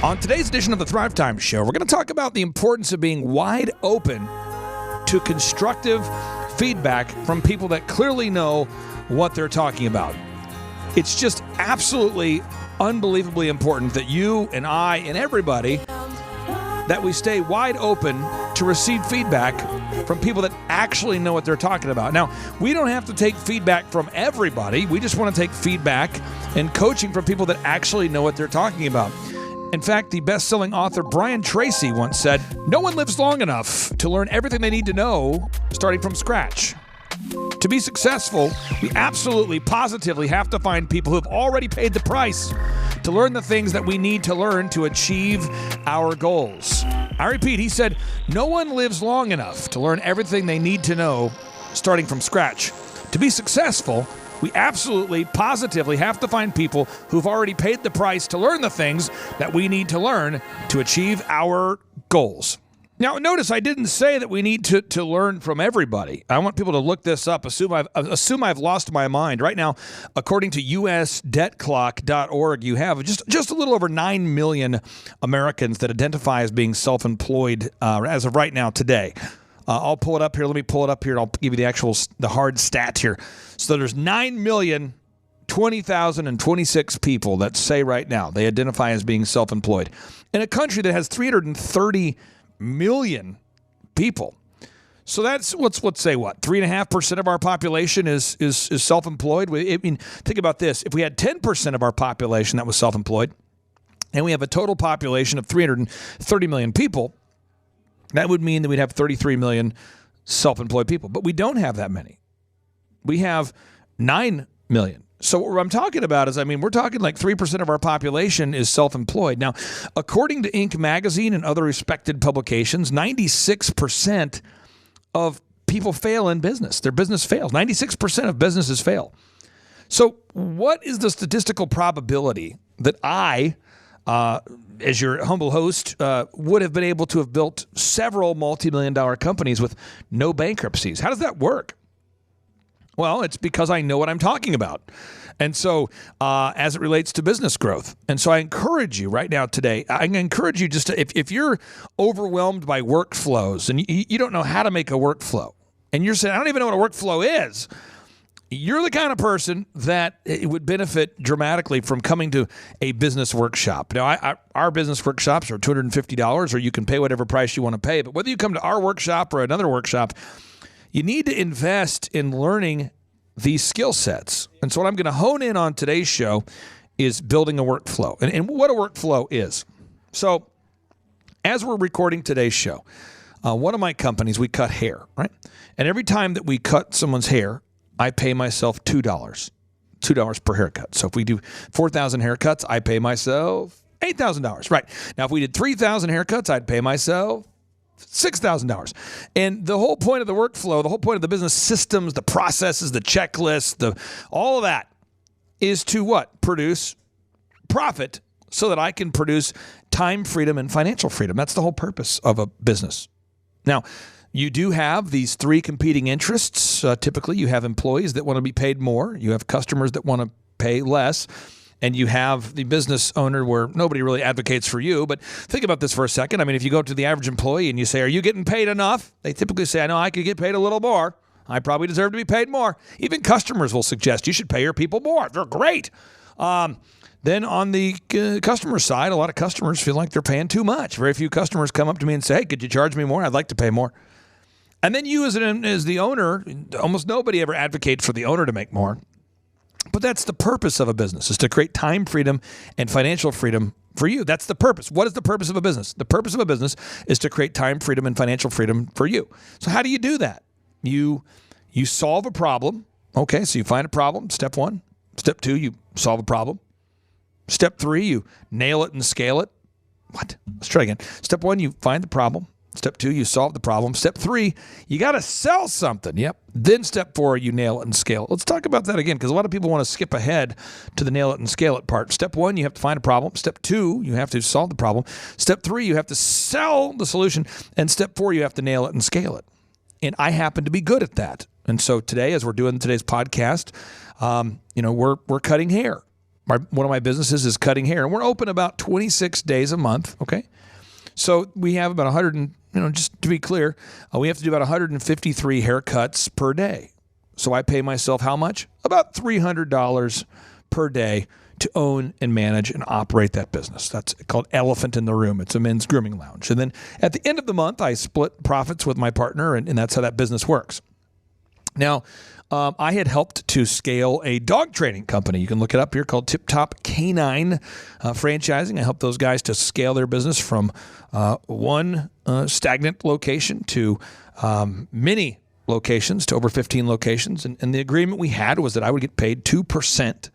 On today's edition of the Thrivetime Show, we're going to talk about the importance of being wide open to constructive feedback from people that clearly know what they're talking about. It's just absolutely unbelievably important that you and I and everybody, that we stay wide open to receive feedback from people that actually know what they're talking about. Now, we don't have to take feedback from everybody. We just want to take feedback and coaching from people that actually know what they're talking about. In fact, the best-selling author Brian Tracy once said, "No one lives long enough to learn everything they need to know starting from scratch." To be successful, we absolutely, positively have to find people who have already paid the price to learn the things that we need to learn to achieve our goals. I repeat, he said, "No one lives long enough to learn everything they need to know starting from scratch. To be successful, we absolutely, positively have to find people who've already paid the price to learn the things that we need to learn to achieve our goals." Now, notice I didn't say that we need to learn from everybody. I want people to look this up, assume I've lost my mind. Right now, according to usdebtclock.org, you have just a little over 9 million Americans that identify as being self-employed as of right now today. I'll pull it up here. Let me pull it up here, and I'll give you the hard stats here. So there's 9,020,026 people that say right now they identify as being self-employed in a country that has 330 million people. So that's let's say what 3.5% of our population is self-employed. I mean, think about this: if we had 10% of our population that was self-employed, and we have a total population of 330 million people, that would mean that we'd have 33 million self-employed people. But we don't have that many. We have 9 million. So what I'm talking about is, we're talking like 3% of our population is self-employed. Now, according to Inc. magazine and other respected publications, 96% of people fail in business. Their business fails. 96% of businesses fail. So what is the statistical probability that I, as your humble host, would have been able to have built several multi-million-dollar companies with no bankruptcies? How does that work? Well, it's because I know what I'm talking about. And so as it relates to business growth. And so I encourage you right now today, I encourage you just to, if you're overwhelmed by workflows and you don't know how to make a workflow, and you're saying, I don't even know what a workflow is, you're the kind of person that it would benefit dramatically from coming to a business workshop. Now, our business workshops are $250, or you can pay whatever price you want to pay. But whether you come to our workshop or another workshop, you need to invest in learning these skill sets. And so what I'm going to hone in on today's show is building a workflow and what a workflow is. So as we're recording today's show, one of my companies, we cut hair, right? And every time that we cut someone's hair, I pay myself $2 per haircut. So if we do 4,000 haircuts, I pay myself $8,000. Right. Now, if we did 3,000 haircuts, I'd pay myself $6,000. And the whole point of the workflow, the whole point of the business systems, the processes, the checklists, all of that is to what? Produce profit so that I can produce time freedom and financial freedom. That's the whole purpose of a business. Now, you do have these three competing interests. Typically, you have employees that want to be paid more. You have customers that want to pay less. And you have the business owner where nobody really advocates for you. But think about this for a second. If you go to the average employee and you say, "Are you getting paid enough?" They typically say, "I know I could get paid a little more. I probably deserve to be paid more." Even customers will suggest you should pay your people more. They're great. Then on the customer side, a lot of customers feel like they're paying too much. Very few customers come up to me and say, "Hey, could you charge me more? I'd like to pay more." And then you as the owner, almost nobody ever advocates for the owner to make more. But that's the purpose of a business, is to create time freedom and financial freedom for you. That's the purpose. What is the purpose of a business? The purpose of a business is to create time freedom and financial freedom for you. So how do you do that? You solve a problem. Okay, so you find a problem, step 1. Step 2, you solve a problem. Step 3, you nail it and scale it. What? Let's try again. Step 1, you find the problem. Step 2, you solve the problem. Step 3, you got to sell something. Yep. Then step 4, you nail it and scale it. Let's talk about that again, because a lot of people want to skip ahead to the nail it and scale it part. Step 1, you have to find a problem. Step 2, you have to solve the problem. Step 3, you have to sell the solution. And step 4, you have to nail it and scale it. And I happen to be good at that. And so today, as we're doing today's podcast, we're cutting hair. One of my businesses is cutting hair, and we're open about 26 days a month, okay? So we have about 100, just to be clear, we have to do about 153 haircuts per day. So I pay myself how much? About $300 per day to own and manage and operate that business. That's called Elephant in the Room. It's a men's grooming lounge. And then at the end of the month, I split profits with my partner, and that's how that business works. Now, I had helped to scale a dog training company. You can look it up here, called Tip Top Canine Franchising. I helped those guys to scale their business from one stagnant location to many locations, to over 15 locations. And the agreement we had was that I would get paid 2%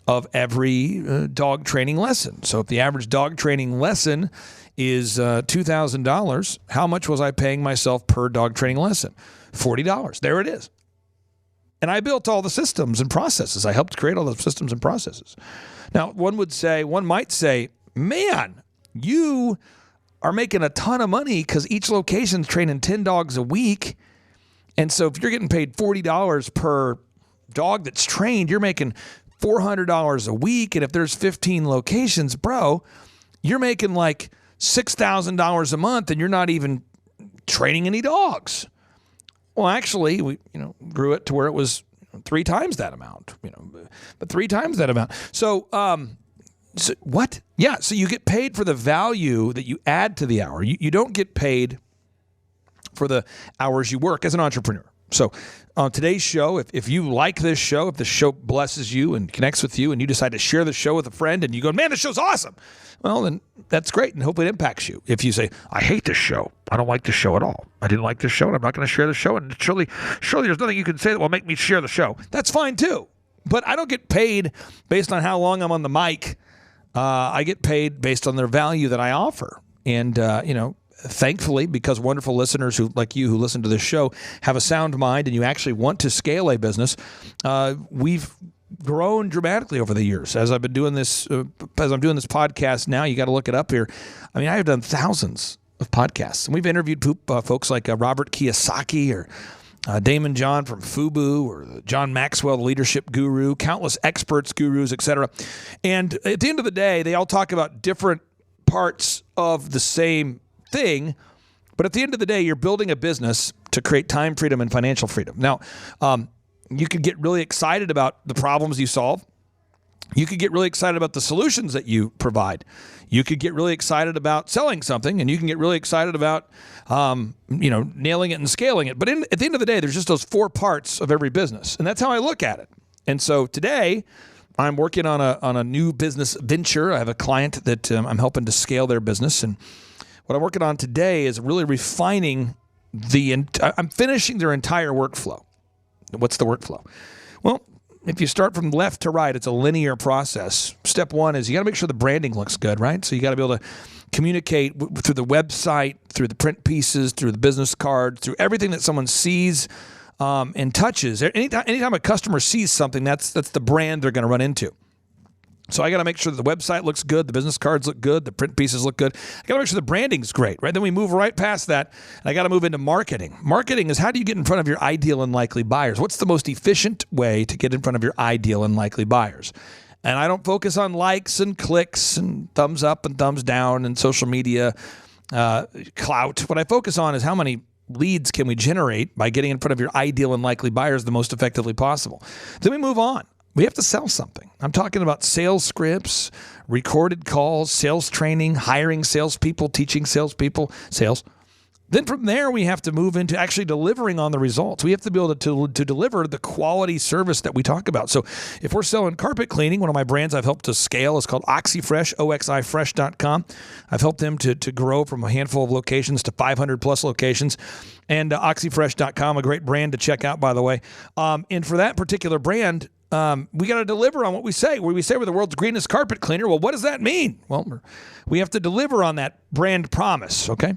of every dog training lesson. So if the average dog training lesson is $2,000, how much was I paying myself per dog training lesson? $40. There it is. And I built all the systems and processes. I helped create all the systems and processes. Now, one might say, man, you are making a ton of money because each location's training 10 dogs a week. And so if you're getting paid $40 per dog that's trained, you're making $400 a week. And if there's 15 locations, bro, you're making like $6,000 a month and you're not even training any dogs. Well, actually, we grew it to where it was 3 times that amount, but 3 times that amount. So, so what? Yeah. So you get paid for the value that you add to the hour. You don't get paid for the hours you work as an entrepreneur. So on today's show, if you like this show, if the show blesses you and connects with you and you decide to share the show with a friend and you go, man, this show's awesome. Well, then that's great. And hopefully it impacts you. If you say, I hate this show. I don't like this show at all. I didn't like this show and I'm not going to share the show. And surely there's nothing you can say that will make me share the show. That's fine too. But I don't get paid based on how long I'm on the mic. I get paid based on the value that I offer. And, thankfully, because wonderful listeners like you who listen to this show have a sound mind and you actually want to scale a business, we've grown dramatically over the years. As I've been doing this, as I'm doing this podcast now, you got to look it up here. I mean, I have done thousands of podcasts, and we've interviewed folks like Robert Kiyosaki or Damon John from FUBU or John Maxwell, the leadership guru, countless experts, gurus, etc. And at the end of the day, they all talk about different parts of the same thing, but at the end of the day, you're building a business to create time freedom and financial freedom. Now, you could get really excited about the problems you solve. You could get really excited about the solutions that you provide. You could get really excited about selling something, and you can get really excited about, nailing it and scaling it. But at the end of the day, there's just those 4 parts of every business, and that's how I look at it. And so today, I'm working on a new business venture. I have a client that I'm helping to scale their business, and what I'm working on today is really refining I'm finishing their entire workflow. What's the workflow? Well, if you start from left to right, it's a linear process. Step 1 is you got to make sure the branding looks good, right? So you got to be able to communicate through the website, through the print pieces, through the business card, through everything that someone sees and touches. Anytime a customer sees something, that's the brand they're going to run into. So I got to make sure that the website looks good, the business cards look good, the print pieces look good. I got to make sure the branding's great, right? Then we move right past that, and I got to move into marketing. Marketing is how do you get in front of your ideal and likely buyers? What's the most efficient way to get in front of your ideal and likely buyers? And I don't focus on likes and clicks and thumbs up and thumbs down and social media clout. What I focus on is how many leads can we generate by getting in front of your ideal and likely buyers the most effectively possible. Then we move on. We have to sell something. I'm talking about sales scripts, recorded calls, sales training, hiring salespeople, teaching salespeople, sales. Then from there, we have to move into actually delivering on the results. We have to be able to deliver the quality service that we talk about. So if we're selling carpet cleaning, one of my brands I've helped to scale is called OxyFresh, oxifresh.com. I've helped them to grow from a handful of locations to 500 plus locations. And oxyfresh.com, a great brand to check out, by the way. And for that particular brand, we got to deliver on what we say. Where we say we're the world's greenest carpet cleaner. Well, what does that mean? Well, we have to deliver on that brand promise, okay?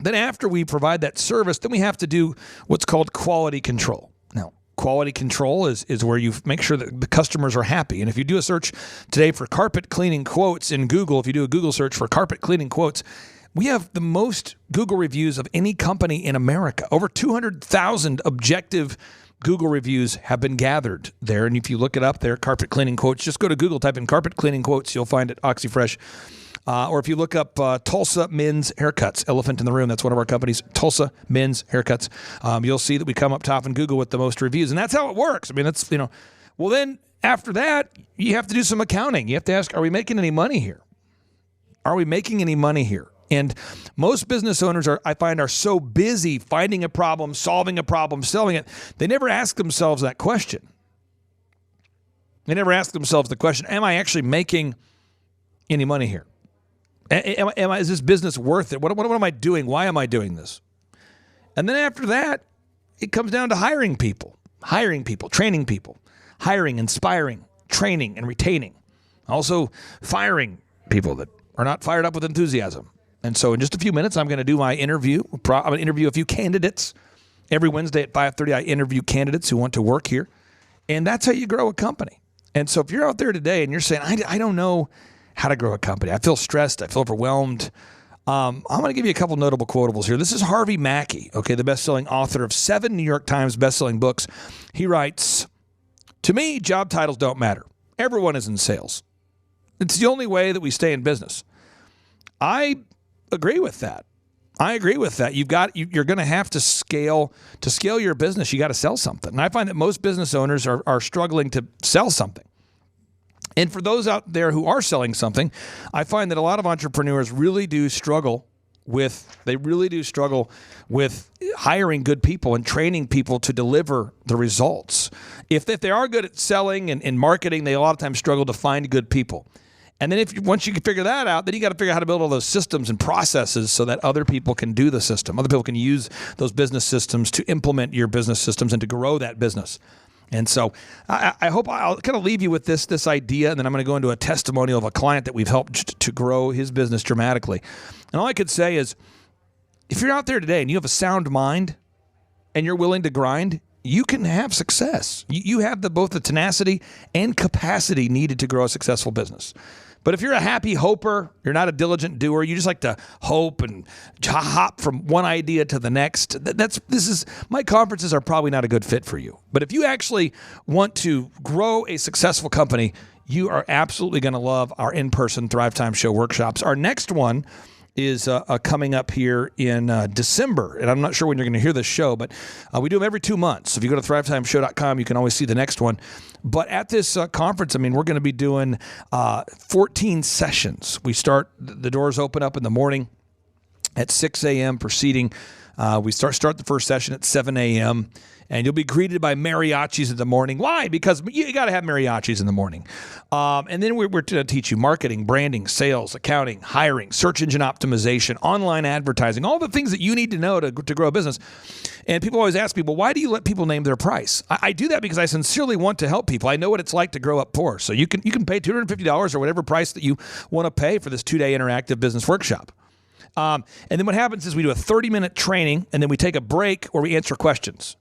Then after we provide that service, then we have to do what's called quality control. Now, quality control is where you make sure that the customers are happy. And if you do a search today for carpet cleaning quotes in Google, if you do a Google search for carpet cleaning quotes, we have the most Google reviews of any company in America. Over 200,000 objective Google reviews have been gathered there. And if you look it up there, carpet cleaning quotes, just go to Google, type in carpet cleaning quotes. You'll find it, OxyFresh. Or if you look up Tulsa Men's Haircuts, Elephant in the Room, that's one of our companies, Tulsa Men's Haircuts. You'll see that we come up top in Google with the most reviews. And that's how it works. I mean, that's, well, then after that, you have to do some accounting. You have to ask, are we making any money here? Are we making any money here? And most business owners I find are so busy finding a problem, solving a problem, selling it, they never ask themselves that question. They never ask themselves the question, am I actually making any money here? Is this business worth it? What am I doing? Why am I doing this? And then after that, it comes down to hiring people, training people, hiring, inspiring, training, and retaining. Also firing people that are not fired up with enthusiasm. And so in just a few minutes, I'm going to do my interview. I'm going to interview a few candidates. Every Wednesday at 5:30, I interview candidates who want to work here. And that's how you grow a company. And so if you're out there today and you're saying, I don't know how to grow a company. I feel stressed. I feel overwhelmed. I'm going to give you a couple notable quotables here. This is Harvey Mackey, the best-selling author of 7 New York Times best-selling books. He writes, "To me, job titles don't matter. Everyone is in sales. It's the only way that we stay in business." I agree with that. You're going to have to scale your business. You got to sell something. And I find that most business owners are struggling to sell something. And for those out there who are selling something, I find that a lot of entrepreneurs really do struggle with hiring good people and training people to deliver the results. If they are good at selling and marketing, they a lot of times struggle to find good people. And then once you can figure that out, then you got to figure out how to build all those systems and processes so that other people can do the system. Other people can use those business systems to implement your business systems and to grow that business. And so I hope I'll kind of leave you with this idea, and then I'm going to go into a testimonial of a client that we've helped to grow his business dramatically. And all I could say is, if you're out there today and you have a sound mind and you're willing to grind, you can have success. You have both the tenacity and capacity needed to grow a successful business. But if you're a happy hoper, you're not a diligent doer, you just like to hope and hop from one idea to the next, my conferences are probably not a good fit for you. But if you actually want to grow a successful company, you are absolutely going to love our in-person Thrivetime Show workshops. Our next one is coming up here in December. And I'm not sure when you're going to hear this show, but we do them every 2 months. So if you go to thrivetimeshow.com, you can always see the next one. But at this conference, we're going to be doing 14 sessions. The doors open up in the morning at 6 a.m. proceeding. We start the first session at 7 a.m., and you'll be greeted by mariachis in the morning. Why? Because you got to have mariachis in the morning. And then we're going to teach you marketing, branding, sales, accounting, hiring, search engine optimization, online advertising, all the things that you need to know to grow a business. And people always ask me, well, why do you let people name their price? I do that because I sincerely want to help people. I know what it's like to grow up poor. So you can pay $250 or whatever price that you want to pay for this 2-day interactive business workshop. And then what happens is we do a 30-minute training, and then we take a break where we answer questions.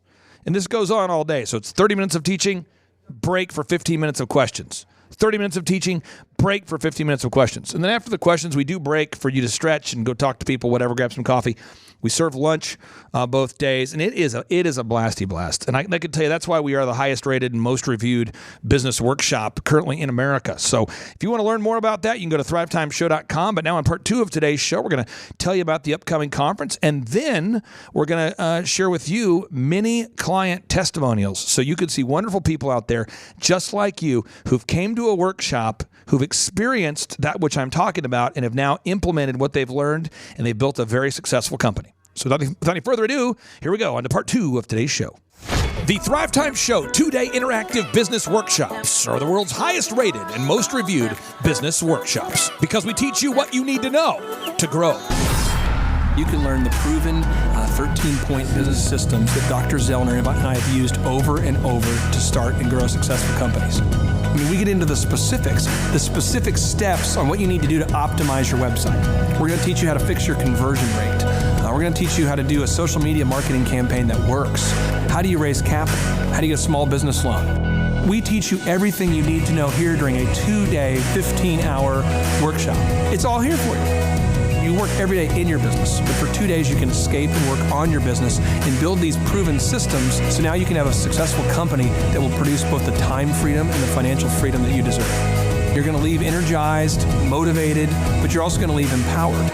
And this goes on all day. So it's 30 minutes of teaching, break for 15 minutes of questions. 30 minutes of teaching, break for 15 minutes of questions. And then after the questions, we do break for you to stretch and go talk to people, whatever, grab some coffee. We serve lunch both days, and it is a blasty blast. And I can tell you that's why we are the highest rated and most reviewed business workshop currently in America. So if you want to learn more about that, you can go to thrivetimeshow.com. But now in part 2 of today's show, we're going to tell you about the upcoming conference, and then we're going to share with you many client testimonials so you could see wonderful people out there just like you who've came to a workshop, who've experienced that which I'm talking about, and have now implemented what they've learned, and they've built a very successful company. So without any further ado, here we go on to part 2 of today's show. The Thrivetime Show 2-day interactive business workshops are the world's highest rated and most reviewed business workshops because we teach you what you need to know to grow. You can learn the proven 13-point business systems that Dr. Zellner and I have used over and over to start and grow successful companies. We get into the specific steps on what you need to do to optimize your website. We're going to teach you how to fix your conversion rate. We're going to teach you how to do a social media marketing campaign that works. How do you raise capital? How do you get a small business loan? We teach you everything you need to know here during a 2-day, 15-hour workshop. It's all here for you. You work every day in your business, but for 2 days you can escape and work on your business and build these proven systems so now you can have a successful company that will produce both the time freedom and the financial freedom that you deserve. You're going to leave energized, motivated, but you're also going to leave empowered.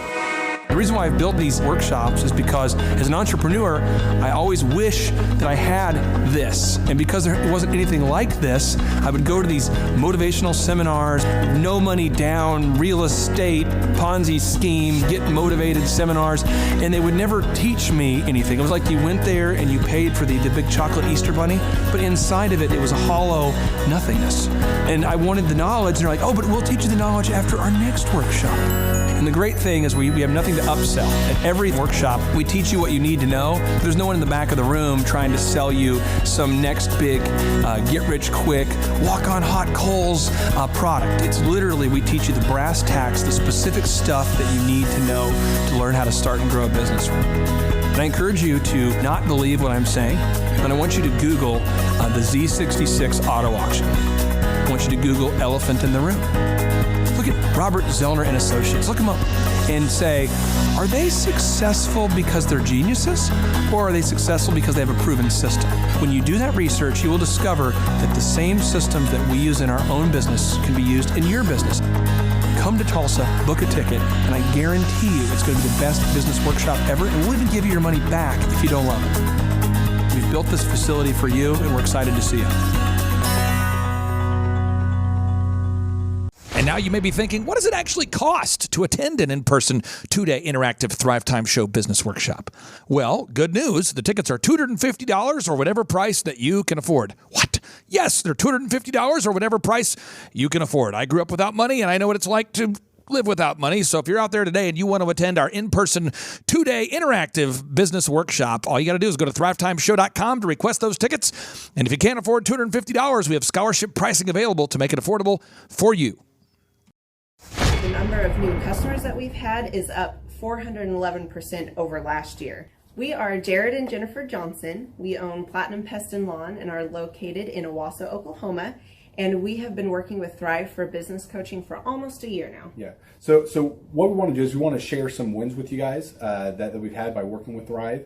The reason why I've built these workshops is because as an entrepreneur, I always wish that I had this. And because there wasn't anything like this, I would go to these motivational seminars, no money down, real estate, Ponzi scheme, get motivated seminars, and they would never teach me anything. It was like you went there and you paid for the big chocolate Easter bunny, but inside of it, it was a hollow nothingness. And I wanted the knowledge, and they're like, oh, but we'll teach you the knowledge after our next workshop. And the great thing is we have nothing to upsell. At every workshop, we teach you what you need to know. There's no one in the back of the room trying to sell you some next big get-rich-quick, walk-on-hot-coals product. It's literally, we teach you the brass tacks, the specific stuff that you need to know to learn how to start and grow a business. And I encourage you to not believe what I'm saying, but I want you to Google the Z66 auto auction. I want you to Google elephant in the room. Look at Robert Zellner and Associates. Look them up and say, are they successful because they're geniuses, or are they successful because they have a proven system? When you do that research, you will discover that the same systems that we use in our own business can be used in your business. Come to Tulsa, book a ticket, and I guarantee you it's going to be the best business workshop ever, and we'll even give you your money back if you don't love it. We've built this facility for you, and we're excited to see you. And now you may be thinking, what does it actually cost to attend an in-person 2-day interactive Thrivetime Show business workshop? Well, good news. The tickets are $250 or whatever price that you can afford. What? Yes, they're $250 or whatever price you can afford. I grew up without money, and I know what it's like to live without money. So if you're out there today and you want to attend our in-person 2-day interactive business workshop, all you got to do is go to thrivetimeshow.com to request those tickets. And if you can't afford $250, we have scholarship pricing available to make it affordable for you. The number of new customers that we've had is up 411% over last year. We are Jared and Jennifer Johnson. We own Platinum Pest and Lawn and are located in Owasso, Oklahoma. And we have been working with Thrive for business coaching for almost a year now. Yeah. So what we want to do is we want to share some wins with you guys that we've had by working with Thrive.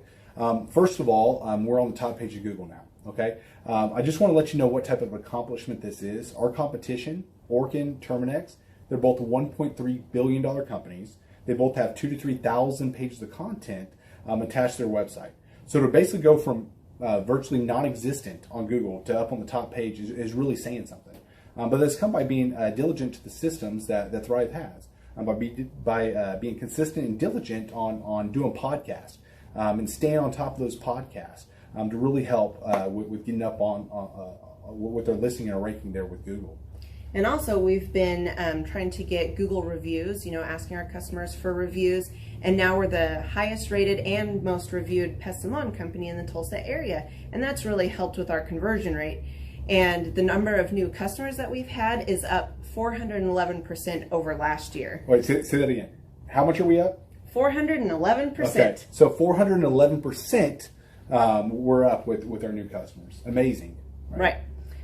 First of all, we're on the top page of Google now. Okay. I just want to let you know what type of accomplishment this is. Our competition, Orkin, Terminex, they're both $1.3 billion companies. They both have 2,000 to 3,000 pages of content attached to their website. So to basically go from virtually non-existent on Google to up on the top page is really saying something. But that's come by being diligent to the systems that Thrive has, by being consistent and diligent on doing podcasts and staying on top of those podcasts to really help with getting up on with their listing and ranking there with Google. And also we've been trying to get Google reviews, asking our customers for reviews. And now we're the highest rated and most reviewed pest and lawn company in the Tulsa area. And that's really helped with our conversion rate. And the number of new customers that we've had is up 411% over last year. Wait, say that again. How much are we up? 411%. Okay, so 411% we're up with our new customers. Amazing. Right.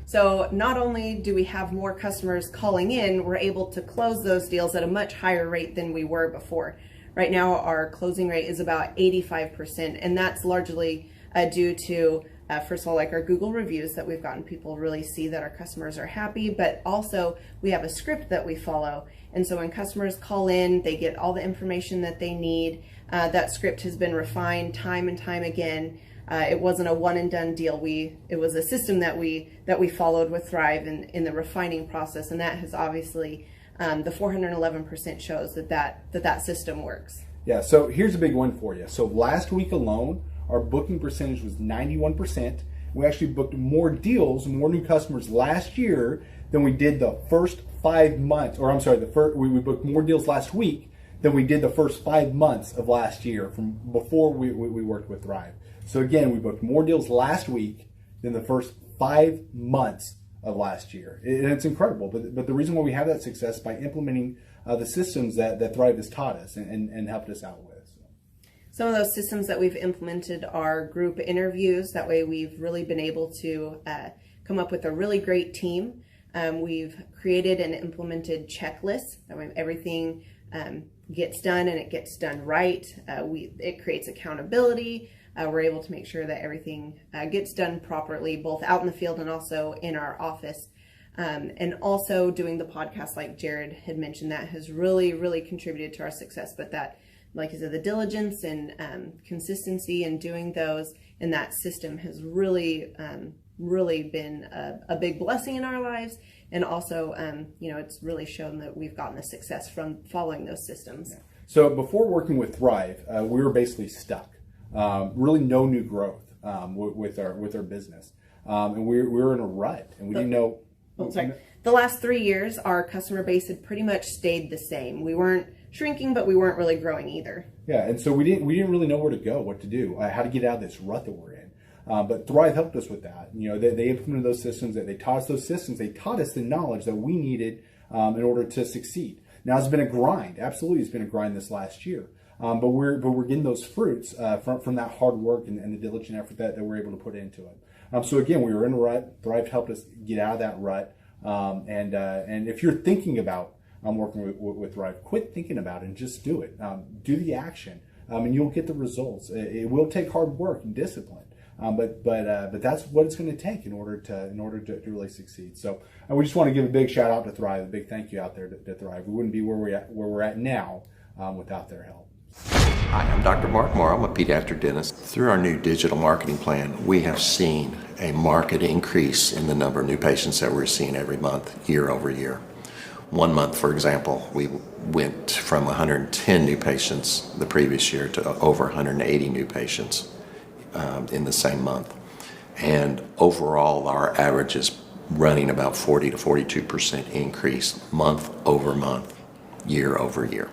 So not only do we have more customers calling in, we're able to close those deals at a much higher rate than we were before. Right now, our closing rate is about 85%, and that's largely due to, first of all, like our Google reviews that we've gotten people really see that our customers are happy, but also we have a script that we follow. And so when customers call in, they get all the information that they need. That script has been refined time and time again. It wasn't a one and done deal. It was a system that we followed with Thrive in the refining process, and that has obviously the 411% shows that system works. Yeah. So here's a big one for you. So last week alone, our booking percentage was 91%. We actually booked more deals, more new customers last year than we did the first 5 months. Or I'm sorry, we booked more deals last week than we did the first 5 months of last year from before we worked with Thrive. So again, we booked more deals last week than the first 5 months of last year. And it's incredible. But the reason why we have that success is by implementing the systems that Thrive has taught us and helped us out with. Some of those systems that we've implemented are group interviews. That way we've really been able to come up with a really great team. We've created and implemented checklists. That way everything gets done and it gets done right. It creates accountability. We're able to make sure that everything gets done properly, both out in the field and also in our office. And also doing the podcast, like Jared had mentioned, that has really, really contributed to our success. But that, like I said, the diligence and consistency in doing those and that system has really, really been a big blessing in our lives. And also, it's really shown that we've gotten the success from following those systems. Yeah. So before working with Thrive, we were basically stuck. Really no new growth with our business. And we were in a rut, and we didn't know. The last 3 years, our customer base had pretty much stayed the same. We weren't shrinking, but we weren't really growing either. Yeah, and so we didn't really know where to go, what to do, how to get out of this rut that we're in. But Thrive helped us with that. They implemented those systems. They taught us those systems. They taught us the knowledge that we needed in order to succeed. Now it's been a grind. Absolutely, it's been a grind this last year. But we're getting those fruits from that hard work and the diligent effort that we're able to put into it. So again, we were in a rut. Thrive helped us get out of that rut. And if you're thinking about working with Thrive, quit thinking about it and just do it. Do the action, and you'll get the results. It will take hard work and discipline, but that's what it's going to take in order to really succeed. So we just want to give a big shout out to Thrive, a big thank you out there to Thrive. We wouldn't be where we're at now without their help. Hi, I'm Dr. Mark Moore. I'm a pediatric dentist. Through our new digital marketing plan, we have seen a marked increase in the number of new patients that we're seeing every month, year over year. 1 month, for example, we went from 110 new patients the previous year to over 180 new patients in the same month. And overall, our average is running about 40 to 42% increase month over month, year over year.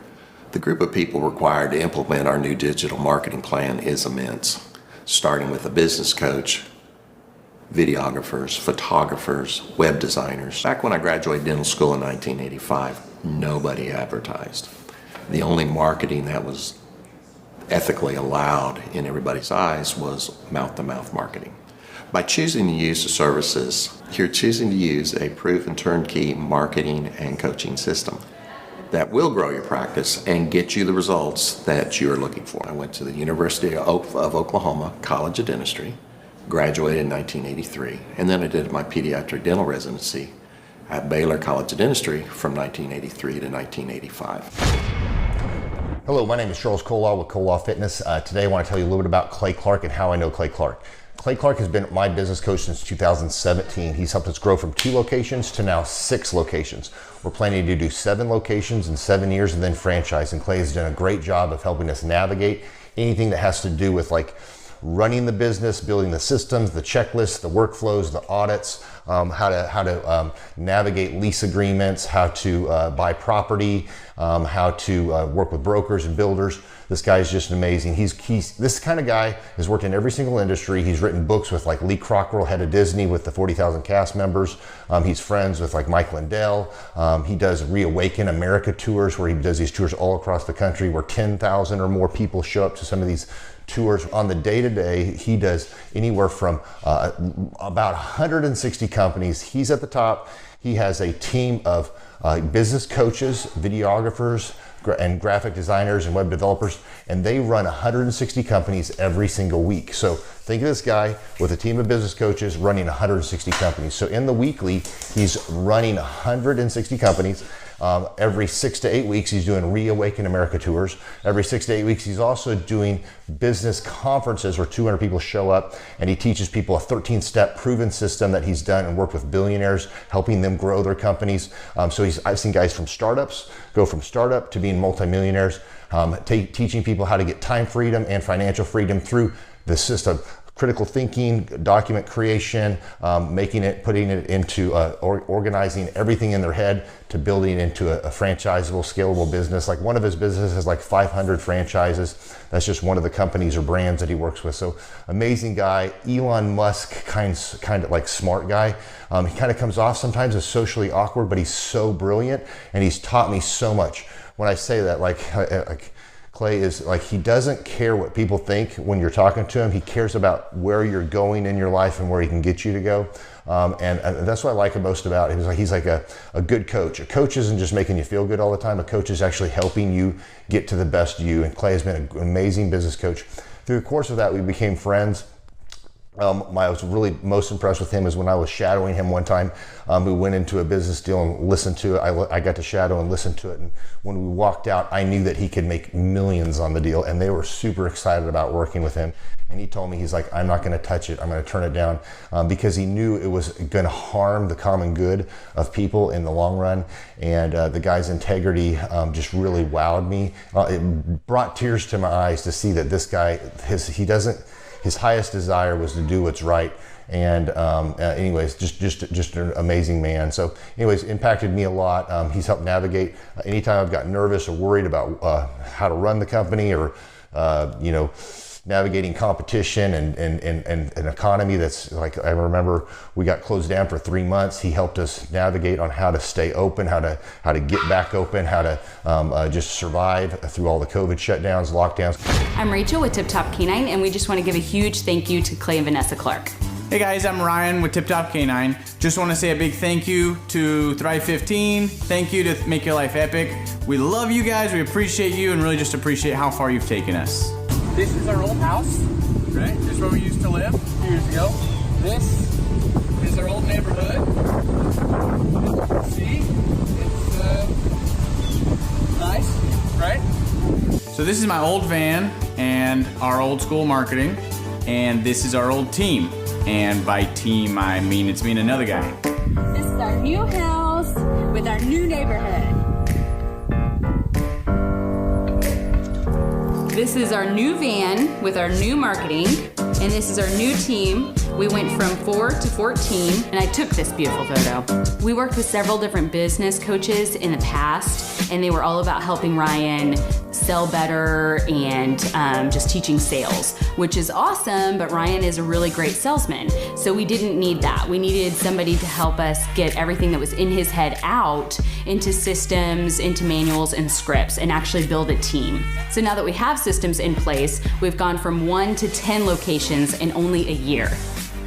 The group of people required to implement our new digital marketing plan is immense, starting with a business coach, videographers, photographers, web designers. Back when I graduated dental school in 1985, nobody advertised. The only marketing that was ethically allowed in everybody's eyes was mouth-to-mouth marketing. By choosing to use the services, you're choosing to use a proven turnkey marketing and coaching system that will grow your practice and get you the results that you're looking for. I went to the University of Oklahoma College of Dentistry, graduated in 1983, and then I did my pediatric dental residency at Baylor College of Dentistry from 1983 to 1985. Hello, my name is Charles Colaw with Colaw Fitness. Today I want to tell you a little bit about Clay Clark and how I know Clay Clark. Clay Clark has been my business coach since 2017. He's helped us grow from 2 locations to now 6 locations. We're planning to do 7 locations in 7 years and then franchise. And Clay has done a great job of helping us navigate anything that has to do with like running the business, building the systems, the checklists, the workflows, the audits, how to navigate lease agreements, how to buy property, how to work with brokers and builders. This guy is just amazing. He's this kind of guy has worked in every single industry. He's written books with like Lee Cockrell, head of Disney, with the 40,000 cast members. He's friends with like Mike Lindell. He does Reawaken America tours, where he does these tours all across the country, where 10,000 or more people show up to some of these tours. On the day-to-day, he does anywhere from about 160 companies. He's at the top. He has a team of business coaches, videographers, and graphic designers and web developers, and they run 160 companies every single week. So think of this guy with a team of business coaches running 160 companies. So in the weekly, he's running 160 companies. Every 6 to 8 weeks, he's doing Reawaken America tours. Every 6 to 8 weeks, he's also doing business conferences where 200 people show up, and he teaches people a 13-step proven system that he's done and worked with billionaires, helping them grow their companies. I've seen guys from startups go from startup to being multimillionaires, teaching people how to get time freedom and financial freedom through the system. Critical thinking, document creation, putting it into organizing everything in their head to building into a franchisable, scalable business. Like one of his businesses has like 500 franchises. That's just one of the companies or brands that he works with. So amazing guy. Elon Musk kind of like smart guy. He kind of comes off sometimes as socially awkward, but he's so brilliant and he's taught me so much. When I say that, like Clay is like, he doesn't care what people think when you're talking to him. He cares about where you're going in your life and where he can get you to go. And that's what I like most about him. He's like a good coach. A coach isn't just making you feel good all the time. A coach is actually helping you get to the best you. And Clay has been an amazing business coach. Through the course of that, we became friends. I was really most impressed with him is when I was shadowing him one time. We went into a business deal and listened to it. I got to shadow and listen to it. And when we walked out, I knew that he could make millions on the deal, and they were super excited about working with him. And he told me, he's like, I'm not going to touch it. I'm going to turn it down, because he knew it was going to harm the common good of people in the long run. And the guy's integrity just really wowed me. It brought tears to my eyes to see that this guy, his highest desire was to do what's right. And anyways, just an amazing man. So anyways, impacted me a lot. He's helped navigate anytime I've got nervous or worried about how to run the company, or navigating competition and an economy that's like, I remember we got closed down for 3 months. He helped us navigate on how to stay open, how to get back open, how to just survive through all the COVID shutdowns, lockdowns. I'm Rachel with Tip Top Canine, and we just want to give a huge thank you to Clay and Vanessa Clark. Hey guys, I'm Ryan with Tip Top Canine. Just want to say a big thank you to Thrive 15. Thank you to Make Your Life Epic. We love you guys, we appreciate you, and really just appreciate how far you've taken us. This is our old house, right? This is where we used to live a few years ago. This is our old neighborhood. See? It's nice, right? So this is my old van and our old school marketing, and this is our old team. And by team, I mean it's me and another guy. This is our new house with our new neighborhood. This is our new van with our new marketing, and this is our new team. We went from 4 to 14, and I took this beautiful photo. We worked with several different business coaches in the past, and they were all about helping Ryan sell better and just teaching sales, which is awesome, but Ryan is a really great salesman. So we didn't need that. We needed somebody to help us get everything that was in his head out into systems, into manuals and scripts, and actually build a team. So now that we have systems in place, we've gone from 1 to 10 locations in only a year.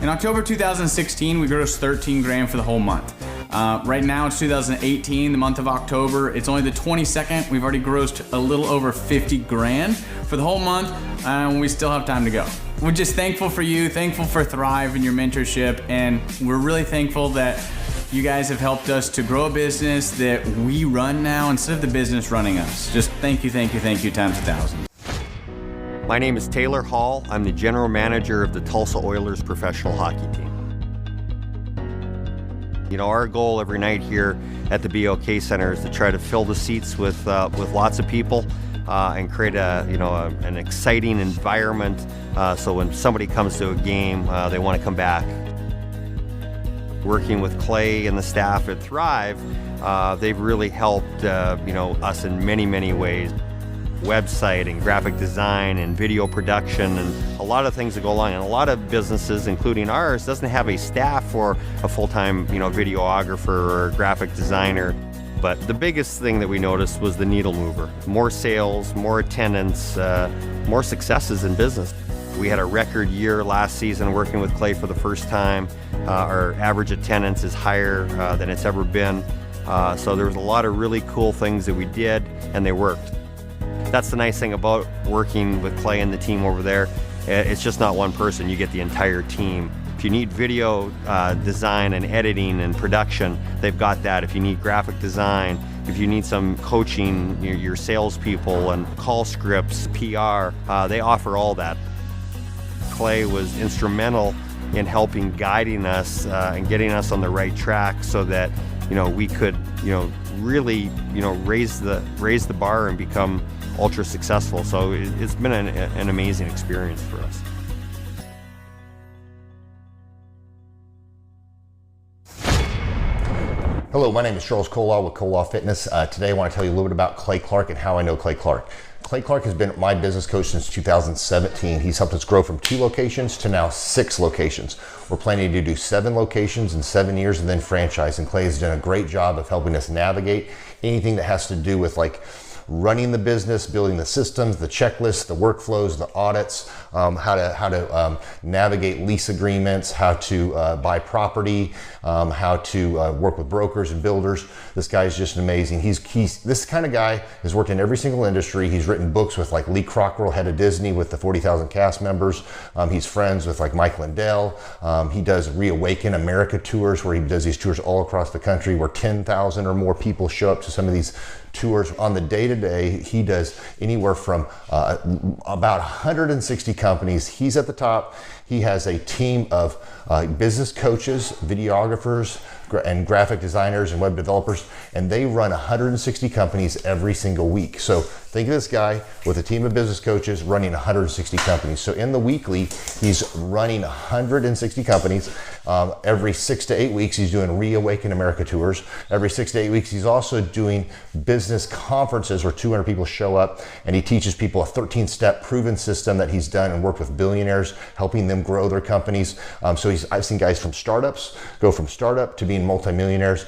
In October 2016, we grossed 13 grand for the whole month. Right now it's 2018, the month of October. It's only the 22nd. We've already grossed a little over 50 grand for the whole month, and we still have time to go. We're just thankful for you, thankful for Thrive and your mentorship, and we're really thankful that you guys have helped us to grow a business that we run now instead of the business running us. Just thank you times 1,000. My name is Taylor Hall. I'm the general manager of the Tulsa Oilers professional hockey team. You know, our goal every night here at the BOK Center is to try to fill the seats with lots of people and create an exciting environment so when somebody comes to a game, they want to come back. Working with Clay and the staff at Thrive, they've really helped us in many, many ways. Website and graphic design and video production and a lot of things that go along. And a lot of businesses, including ours, doesn't have a staff or a full-time, videographer or graphic designer. But the biggest thing that we noticed was the needle mover. More sales, more attendance, more successes in business. We had a record year last season working with Clay for the first time. Our average attendance is higher than it's ever been. So there was a lot of really cool things that we did, and they worked. That's the nice thing about working with Clay and the team over there. It's just not one person, you get the entire team. If you need video design and editing and production, they've got that. If you need graphic design, if you need some coaching, your salespeople and call scripts, PR, they offer all that. Clay was instrumental in helping guiding us and getting us on the right track so that we could really raise the bar and become ultra successful. So it's been an amazing experience for us. Hello, my name is Charles Kolaw with Kolaw Fitness. Today I want to tell you a little bit about Clay Clark and how I know Clay Clark. Clay Clark has been my business coach since 2017. He's helped us grow from 2 locations to now 6 locations. We're planning to do 7 locations in 7 years and then franchise. And Clay has done a great job of helping us navigate anything that has to do with running the business, building the systems, the checklists, the workflows, the audits, how to navigate lease agreements, how to buy property, how to work with brokers and builders. This guy is just amazing. He's this kind of guy has worked in every single industry. He's written books with like Lee Crockrell, head of Disney, with the 40,000 cast members. He's friends with like Mike Lindell. He does Reawaken America tours, where he does these tours all across the country where 10,000 or more people show up to some of these tours. On the day-to-day, he does anywhere from about 160 companies. He's at the top. He has a team of business coaches, videographers, and graphic designers and web developers, and they run 160 companies every single week. So think of this guy with a team of business coaches running 160 companies. So in the weekly, he's running 160 companies. Every 6 to 8 weeks, he's doing Reawaken America tours. Every 6 to 8 weeks, he's also doing business conferences where 200 people show up, and he teaches people a 13-step proven system that he's done and worked with billionaires, helping them grow their companies. So I've seen guys from startups go from startup to being multimillionaires,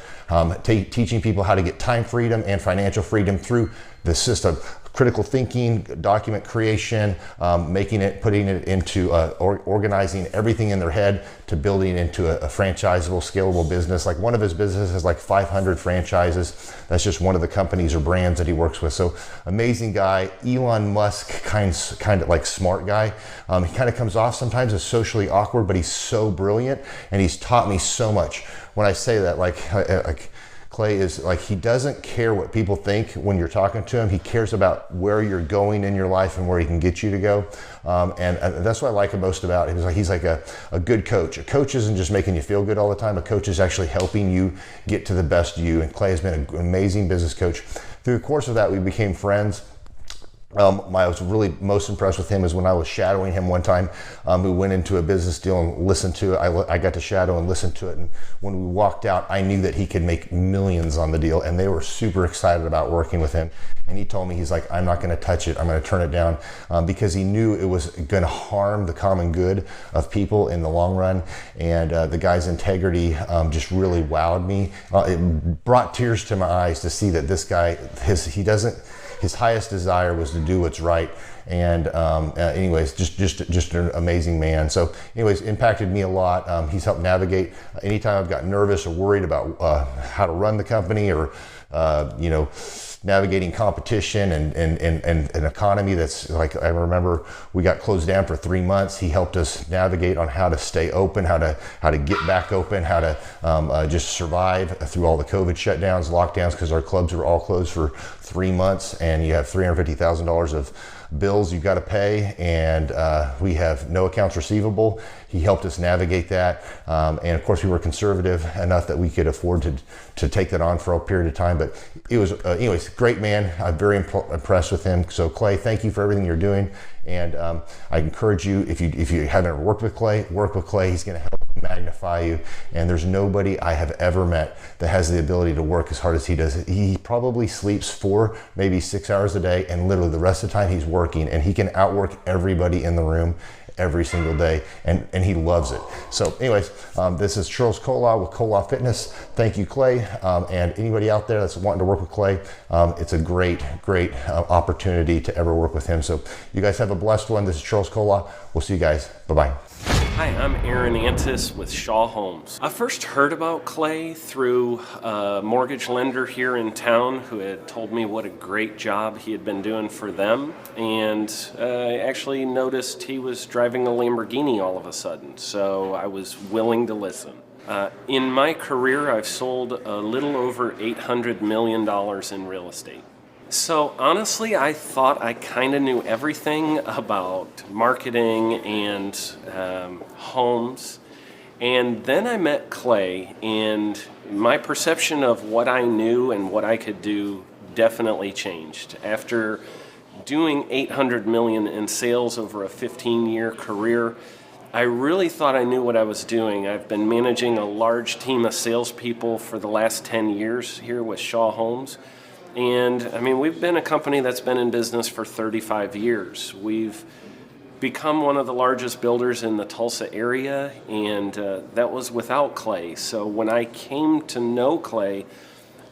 teaching people how to get time freedom and financial freedom through the system. Critical thinking, document creation, putting it into organizing everything in their head to building into a franchisable, scalable business. Like one of his businesses has like 500 franchises. That's just one of the companies or brands that he works with. So amazing guy. Elon Musk, kind of like smart guy. He kind of comes off sometimes as socially awkward, but he's so brilliant, and he's taught me so much. When I say that, like Clay is like, he doesn't care what people think when you're talking to him. He cares about where you're going in your life and where he can get you to go. And that's what I like most about him. He's like a good coach. A coach isn't just making you feel good all the time. A coach is actually helping you get to the best you. And Clay has been an amazing business coach. Through the course of that, we became friends. I was really most impressed with him is when I was shadowing him one time. We went into a business deal and listened to it. I got to shadow and listen to it. And when we walked out, I knew that he could make millions on the deal, and they were super excited about working with him. And he told me, he's like, I'm not going to touch it. I'm going to turn it down, because he knew it was going to harm the common good of people in the long run. And the guy's integrity just really wowed me. It brought tears to my eyes to see that this guy, his highest desire was to do what's right. And anyways, just an amazing man. So anyways, impacted me a lot. He's helped navigate anytime I've got nervous or worried about how to run the company, or navigating competition and an economy that's like, I remember we got closed down for 3 months. He helped us navigate on how to stay open, how to get back open, how to just survive through all the COVID shutdowns, lockdowns, because our clubs were all closed for 3 months, and you have $350,000 of bills you've got to pay, and we have no accounts receivable. He helped us navigate that, and of course we were conservative enough that we could afford to take that on for a period of time. But it was anyways, great man. I'm very impressed with him. So Clay, thank you for everything you're doing, and I encourage you, if you haven't ever worked with Clay, work with Clay. He's going to help magnify you, and there's nobody I have ever met that has the ability to work as hard as he does. He probably sleeps 4, maybe 6 hours a day, and literally the rest of the time he's working, and he can outwork everybody in the room every single day, and he loves it. So anyways, this is Charles Kola with Kola Fitness. Thank you, Clay, and anybody out there that's wanting to work with Clay, it's a great opportunity to ever work with him. So you guys have a blessed one. This is Charles Kola. We'll see you guys. Bye-bye. Hi, I'm Aaron Antis with Shaw Homes. I first heard about Clay through a mortgage lender here in town who had told me what a great job he had been doing for them, and I actually noticed he was driving a Lamborghini all of a sudden, so I was willing to listen. In my career, I've sold a little over $800 million in real estate. So honestly, I thought I kind of knew everything about marketing and homes. And then I met Clay, and my perception of what I knew and what I could do definitely changed. After doing $800 million in sales over a 15-year career, I really thought I knew what I was doing. I've been managing a large team of salespeople for the last 10 years here with Shaw Homes. And I mean, we've been a company that's been in business for 35 years. We've become one of the largest builders in the Tulsa area, and that was without Clay. So when I came to know Clay,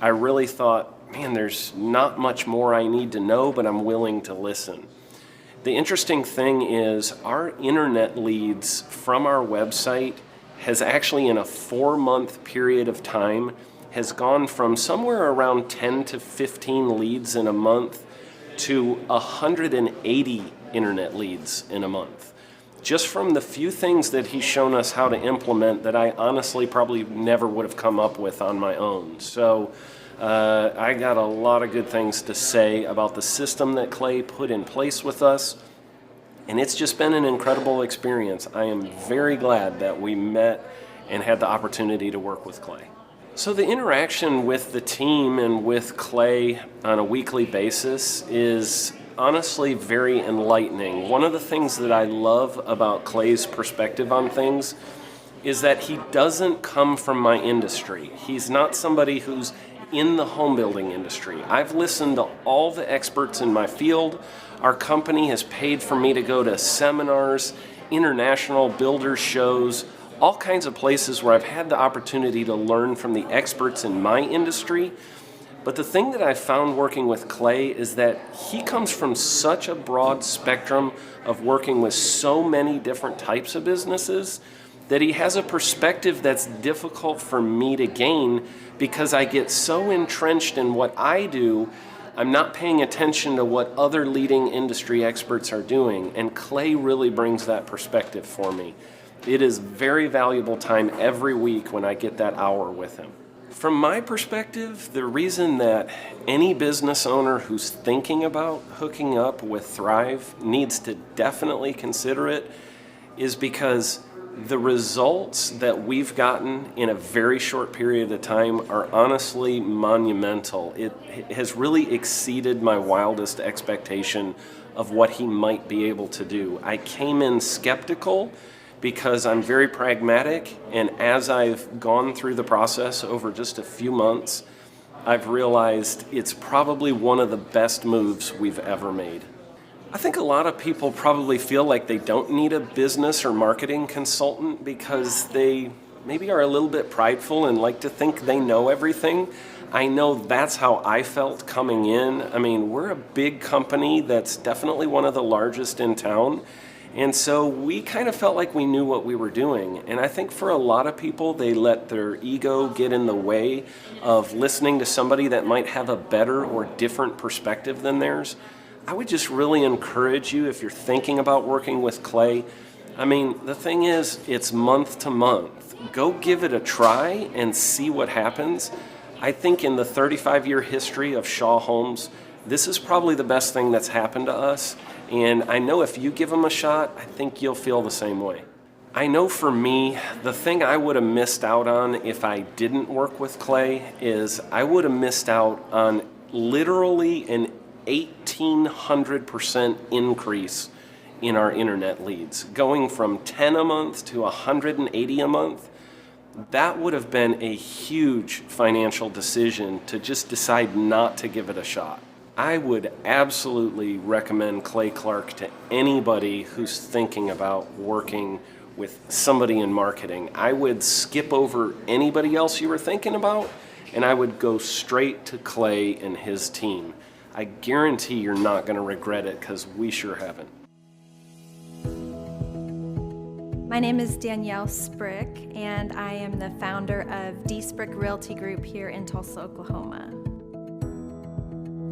I really thought, man, there's not much more I need to know, but I'm willing to listen. The interesting thing is our internet leads from our website has actually, in a 4-month period of time, has gone from somewhere around 10 to 15 leads in a month to 180 internet leads in a month. Just from the few things that he's shown us how to implement that I honestly probably never would have come up with on my own. So I got a lot of good things to say about the system that Clay put in place with us, and it's just been an incredible experience. I am very glad that we met and had the opportunity to work with Clay. So the interaction with the team and with Clay on a weekly basis is honestly very enlightening. One of the things that I love about Clay's perspective on things is that he doesn't come from my industry. He's not somebody who's in the home building industry. I've listened to all the experts in my field. Our company has paid for me to go to seminars, international builder shows, all kinds of places where I've had the opportunity to learn from the experts in my industry. But the thing that I've found working with Clay is that he comes from such a broad spectrum of working with so many different types of businesses that he has a perspective that's difficult for me to gain because I get so entrenched in what I do, I'm not paying attention to what other leading industry experts are doing, and Clay really brings that perspective for me. It is very valuable time every week when I get that hour with him. From my perspective, the reason that any business owner who's thinking about hooking up with Thrive needs to definitely consider it is because the results that we've gotten in a very short period of time are honestly monumental. It has really exceeded my wildest expectation of what he might be able to do. I came in skeptical because I'm very pragmatic, and as I've gone through the process over just a few months, I've realized it's probably one of the best moves we've ever made. I think a lot of people probably feel like they don't need a business or marketing consultant because they maybe are a little bit prideful and like to think they know everything. I know that's how I felt coming in. I mean, we're a big company that's definitely one of the largest in town. And so we kind of felt like we knew what we were doing. And I think for a lot of people, they let their ego get in the way of listening to somebody that might have a better or different perspective than theirs. I would just really encourage you, if you're thinking about working with Clay, I mean, the thing is, it's month to month. Go give it a try and see what happens. I think in the 35-year history of Shaw Homes, this is probably the best thing that's happened to us. And I know if you give them a shot, I think you'll feel the same way. I know for me, the thing I would have missed out on if I didn't work with Clay is I would have missed out on literally an 1,800% increase in our internet leads. Going from 10 a month to 180 a month, that would have been a huge financial decision to just decide not to give it a shot. I would absolutely recommend Clay Clark to anybody who's thinking about working with somebody in marketing. I would skip over anybody else you were thinking about, and I would go straight to Clay and his team. I guarantee you're not going to regret it because we sure haven't. My name is Danielle Sprick, and I am the founder of D Sprick Realty Group here in Tulsa, Oklahoma.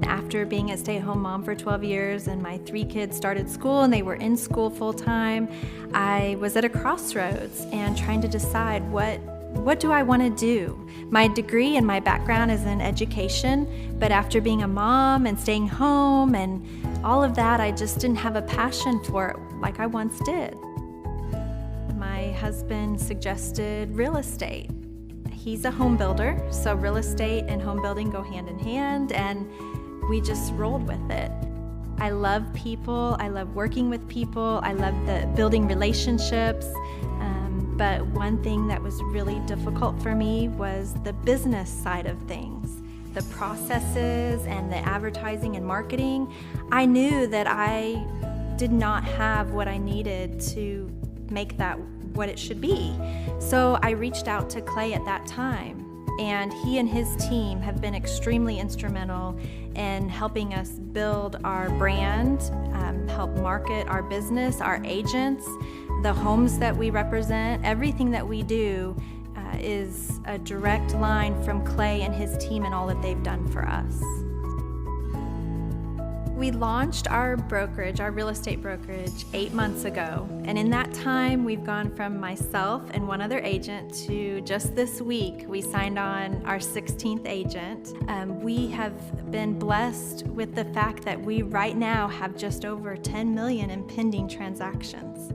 After being a stay-at-home mom for 12 years and my 3 kids started school and they were in school full-time, I was at a crossroads and trying to decide what do I want to do? My degree and my background is in education, but after being a mom and staying home and all of that, I just didn't have a passion for it like I once did. My husband suggested real estate. He's a home builder, so real estate and home building go hand in hand, and we just rolled with it. I love people, I love working with people, I love the building relationships, but one thing that was really difficult for me was the business side of things. The processes and the advertising and marketing. I knew that I did not have what I needed to make that what it should be. So I reached out to Clay at that time. and he and his team have been extremely instrumental in helping us build our brand, help market our business, our agents, the homes that we represent. Everything that we do is a direct line from Clay and his team and all that they've done for us. We launched our brokerage, our real estate brokerage, 8 months ago. And in that time, we've gone from myself and one other agent to just this week, we signed on our 16th agent. We have been blessed with the fact that we right now have just over 10 million in pending transactions.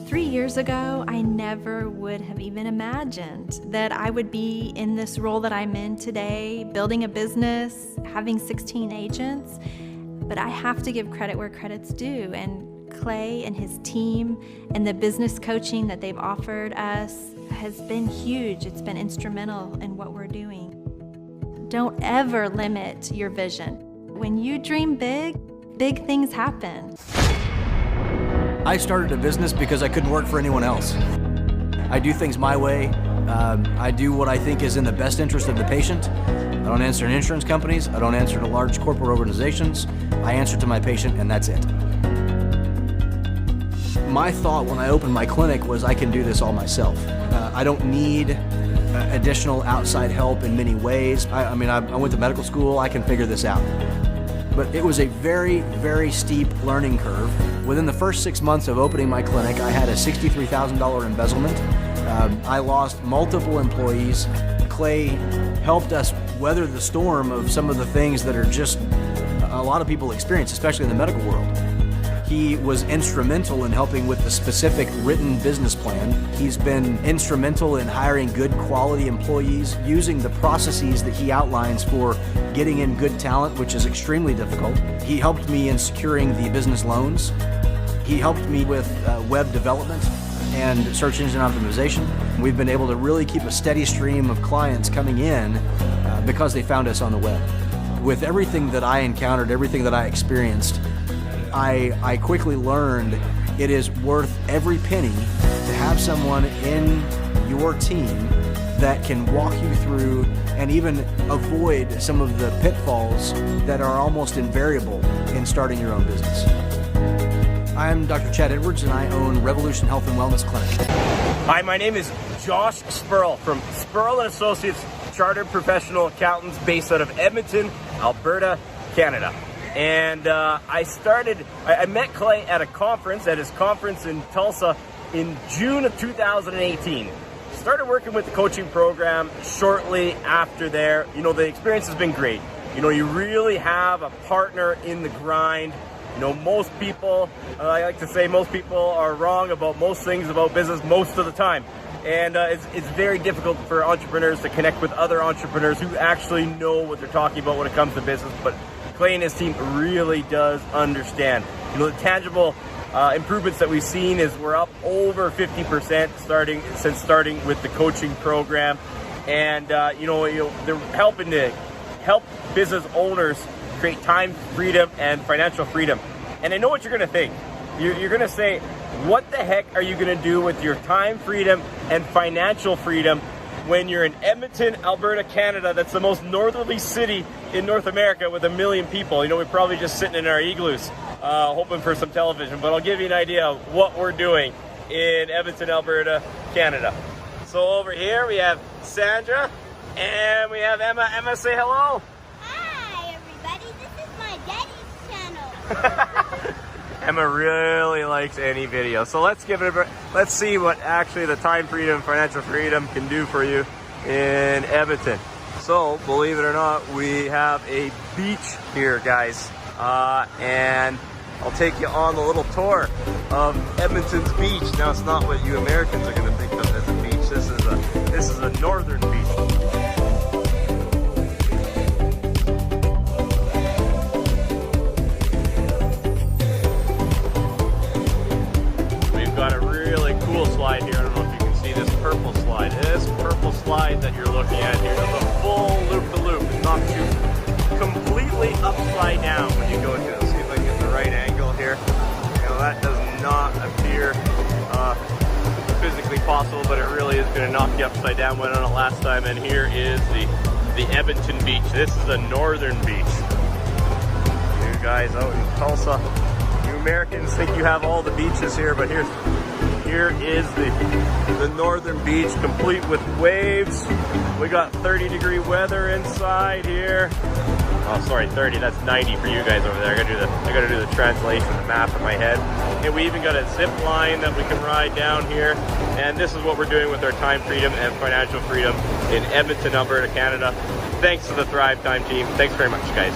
3 years ago, I never would have even imagined that I would be in this role that I'm in today, building a business, having 16 agents. But I have to give credit where credit's due. And Clay and his team and the business coaching that they've offered us has been huge. It's been instrumental in what we're doing. Don't ever limit your vision. When you dream big, big things happen. I started a business because I couldn't work for anyone else. I do things my way. I do what I think is in the best interest of the patient. I don't answer to insurance companies. I don't answer to large corporate organizations. I answer to my patient, and that's it. My thought when I opened my clinic was I can do this all myself. I don't need additional outside help in many ways. I went to medical school. I can figure this out. But it was a very, very steep learning curve. Within the first 6 months of opening my clinic, I had a $63,000 embezzlement. I lost multiple employees. Clay helped us weather the storm of some of the things that are just a lot of people experience, especially in the medical world. He was instrumental in helping with the specific written business plan. He's been instrumental in hiring good quality employees, using the processes that he outlines for getting in good talent, which is extremely difficult. He helped me in securing the business loans. He helped me with web development and search engine optimization. We've been able to really keep a steady stream of clients coming in because they found us on the web. With everything that I encountered, everything that I experienced, I quickly learned it is worth every penny to have someone in your team that can walk you through and even avoid some of the pitfalls that are almost invariable in starting your own business. I'm Dr. Chad Edwards, and I own Revolution Health and Wellness Clinic. Hi, my name is Josh Spurl from Spurl & Associates, Chartered Professional Accountants based out of Edmonton, Alberta, Canada. And I met Clay at his conference in Tulsa in June of 2018. Started working with the coaching program shortly after there. You know, the experience has been great. You know, you really have a partner in the grind. You know, most people, I like to say most people are wrong about most things about business most of the time. And it's very difficult for entrepreneurs to connect with other entrepreneurs who actually know what they're talking about when it comes to business. But Clay and his team really does understand. You know, the tangible improvements that we've seen is we're up over 50% since starting with the coaching program. And, they're helping to help business owners create time freedom and financial freedom. And I know what you're going to think. You're going to say, what the heck are you going to do with your time freedom and financial freedom when you're in Edmonton, Alberta, Canada? That's the most northerly city in North America with 1 million people. You know, we're probably just sitting in our igloos, hoping for some television. But I'll give you an idea of what we're doing in Edmonton, Alberta, Canada. So over here we have Sandra and we have Emma. Emma, say hello. Hi, everybody. This is my daddy's channel. Emma really likes any video. So let's see what actually the time freedom, financial freedom can do for you in Edmonton. So believe it or not, we have a beach here, guys. And I'll take you on the little tour of Edmonton's beach. Now it's not what you Americans are going to think of as a beach. This is a northern beach. Got a really cool slide here. I don't know if you can see this purple slide. This purple slide that you're looking at here is a full loop-to-loop. It's not too completely upside down when you go into it. Let's see if I can get the right angle here. You know, that does not appear physically possible, but it really is going to knock you upside down. Went on it last time, and here is the Edmonton beach. This is the northern beach. You guys out in Tulsa, you Americans think you have all the beaches here, but here is the northern beach, complete with waves. We got 30-degree weather inside here. Oh, sorry, 30. That's 90 for you guys over there. I gotta do the translation, the map in my head. And we even got a zip line that we can ride down here. And this is what we're doing with our time freedom and financial freedom in Edmonton, Alberta, Canada. Thanks to the Thrivetime team. Thanks very much, guys.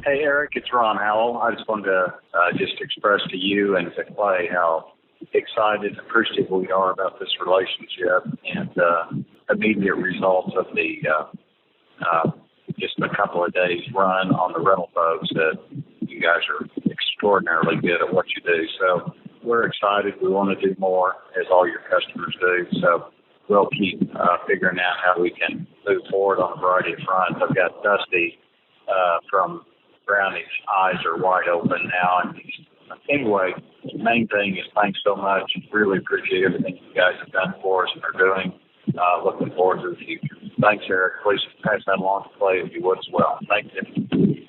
Hey, Eric, it's Ron Howell. I just wanted to just express to you and to Clay how excited and appreciative we are about this relationship and immediate results of the just a couple of days run on the rental boats. That you guys are extraordinarily good at what you do. So we're excited. We want to do more, as all your customers do. So we'll keep figuring out how we can move forward on a variety of fronts. I've got Dusty from Brownie's eyes are wide open now. And anyway, the main thing is thanks so much. Really appreciate everything you guys have done for us and are doing. Looking forward to the future. Thanks, Eric. Please pass that along to Clay if you would as well. Thank you.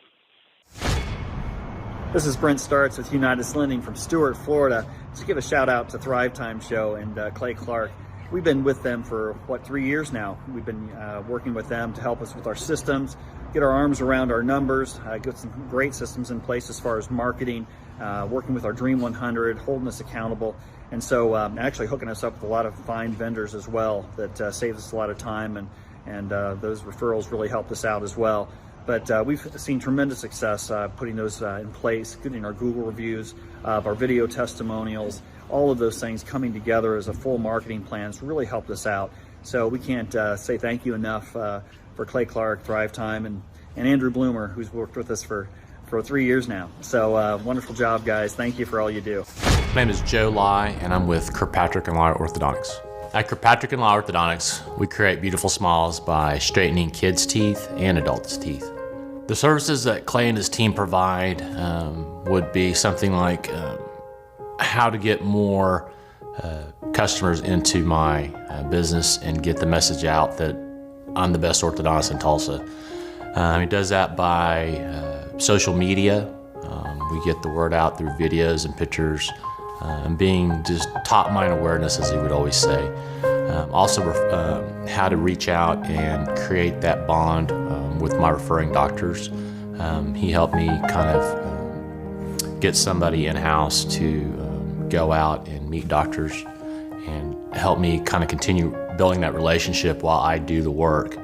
This is Brent Starks with Unitas Lending from Stuart, Florida. Just give a shout out to Thrivetime Show and Clay Clark. We've been with them for, 3 years now. We've been working with them to help us with our systems, get our arms around our numbers, get some great systems in place as far as marketing, working with our Dream 100, holding us accountable. And so actually hooking us up with a lot of fine vendors as well that saves us a lot of time, and those referrals really helped us out as well. But we've seen tremendous success putting those in place, getting our Google reviews, our video testimonials, all of those things coming together as a full marketing plan has really helped us out. So we can't say thank you enough for Clay Clark, Thrivetime, and Andrew Bloomer, who's worked with us for 3 years now. So wonderful job, guys. Thank you for all you do. My name is Joe Lai, and I'm with Kirkpatrick & Lai Orthodontics. At Kirkpatrick & Lai Orthodontics, we create beautiful smiles by straightening kids' teeth and adults' teeth. The services that Clay and his team provide would be something like how to get more customers into my business and get the message out that I'm the best orthodontist in Tulsa. He does that by social media. We get the word out through videos and pictures, and being just top mind awareness, as he would always say. Also how to reach out and create that bond with my referring doctors. He helped me kind of get somebody in-house to go out and meet doctors and help me kind of continue building that relationship while I do the work.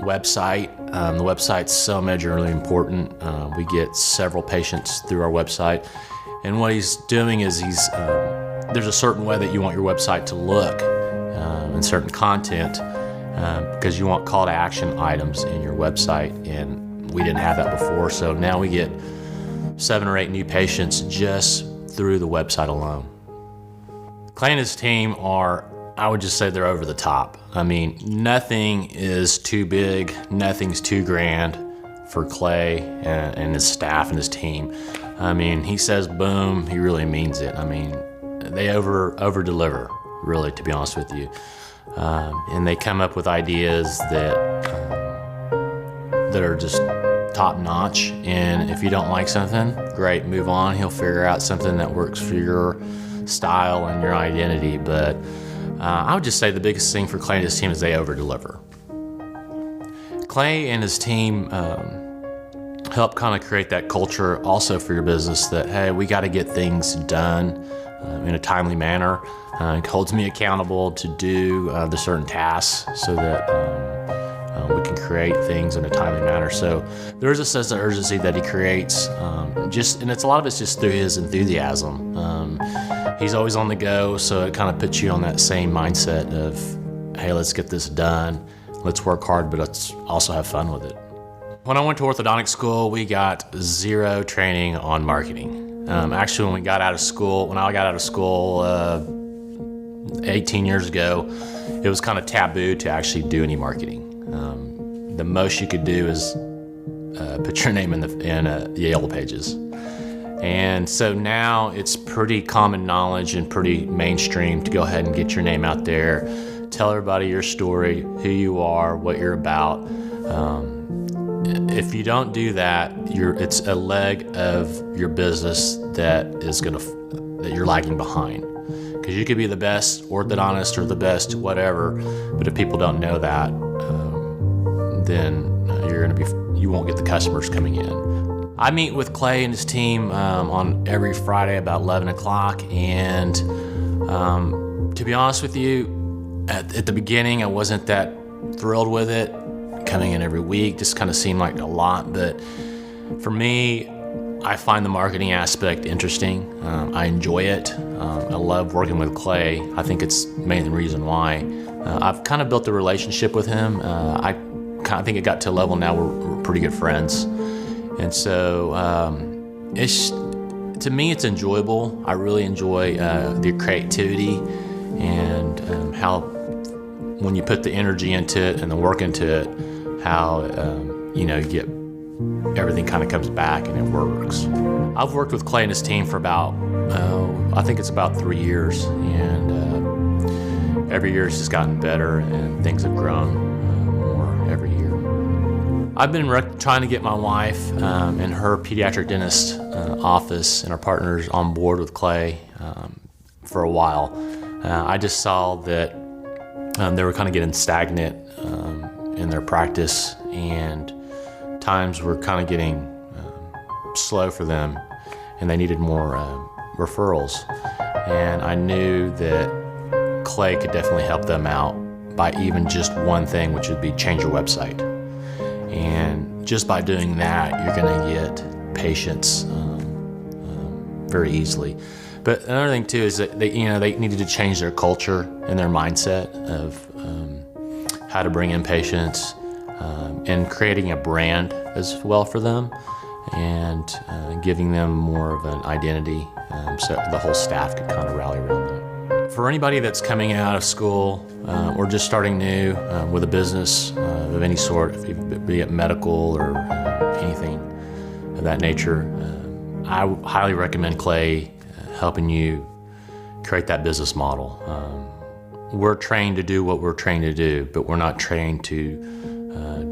Website. The website's so majorly important. We get several patients through our website, and what he's doing is there's a certain way that you want your website to look and certain content because you want call to action items in your website, and we didn't have that before. So now we get 7 or 8 new patients just through the website alone. Clay and his team are, I would just say, they're over the top. I mean, nothing is too big, nothing's too grand for Clay and his staff and his team. I mean, he says boom, he really means it. I mean, they over deliver, really, to be honest with you. And they come up with ideas that are just top notch. And if you don't like something, great, move on. He'll figure out something that works for your style and your identity. But I would just say the biggest thing for Clay and his team is they over-deliver. Clay and his team help kind of create that culture also for your business that, hey, we got to get things done in a timely manner. It holds me accountable to do the certain tasks so that we can create things in a timely manner. So there is a sense of urgency that he creates, and it's a lot of it's just through his enthusiasm. He's always on the go, so it kind of puts you on that same mindset of, hey, let's get this done, let's work hard, but let's also have fun with it. When I went to orthodontic school, we got 0 training on marketing. Actually, when I got out of school 18 years ago, it was kind of taboo to actually do any marketing. The most you could do is put your name in the Yale pages. And so now it's pretty common knowledge and pretty mainstream to go ahead and get your name out there, tell everybody your story, who you are, what you're about. If you don't do that, it's a leg of your business that you're lagging behind. Because you could be the best orthodontist or the best whatever, but if people don't know that, then you won't get the customers coming in. I meet with Clay and his team on every Friday about 11 o'clock, and to be honest with you, at the beginning I wasn't that thrilled with it. Coming in every week just kind of seemed like a lot, but for me, I find the marketing aspect interesting. I enjoy it. I love working with Clay. I think it's the main reason why. I've kind of built a relationship with him. I think it got to a level now where we're pretty good friends. And so to me, it's enjoyable. I really enjoy the creativity and how when you put the energy into it and the work into it, how you get everything kind of comes back and it works. I've worked with Clay and his team for about, I think it's about 3 years, and every year it's just gotten better and things have grown more every year. I've been trying to get my wife and her pediatric dentist office and our partners on board with Clay for a while. I just saw that they were kind of getting stagnant in their practice, and times were kind of getting slow for them, and they needed more referrals. And I knew that Clay could definitely help them out by even just one thing, which would be change your website. And just by doing that, you're going to get patients very easily. But another thing too is that they needed to change their culture and their mindset of how to bring in patients, and creating a brand as well for them, and giving them more of an identity, so the whole staff could kind of rally around them. For anybody that's coming out of school or just starting new with a business of any sort, be it medical or anything of that nature, I highly recommend Clay helping you create that business model. We're trained to do what we're trained to do, but we're not trained to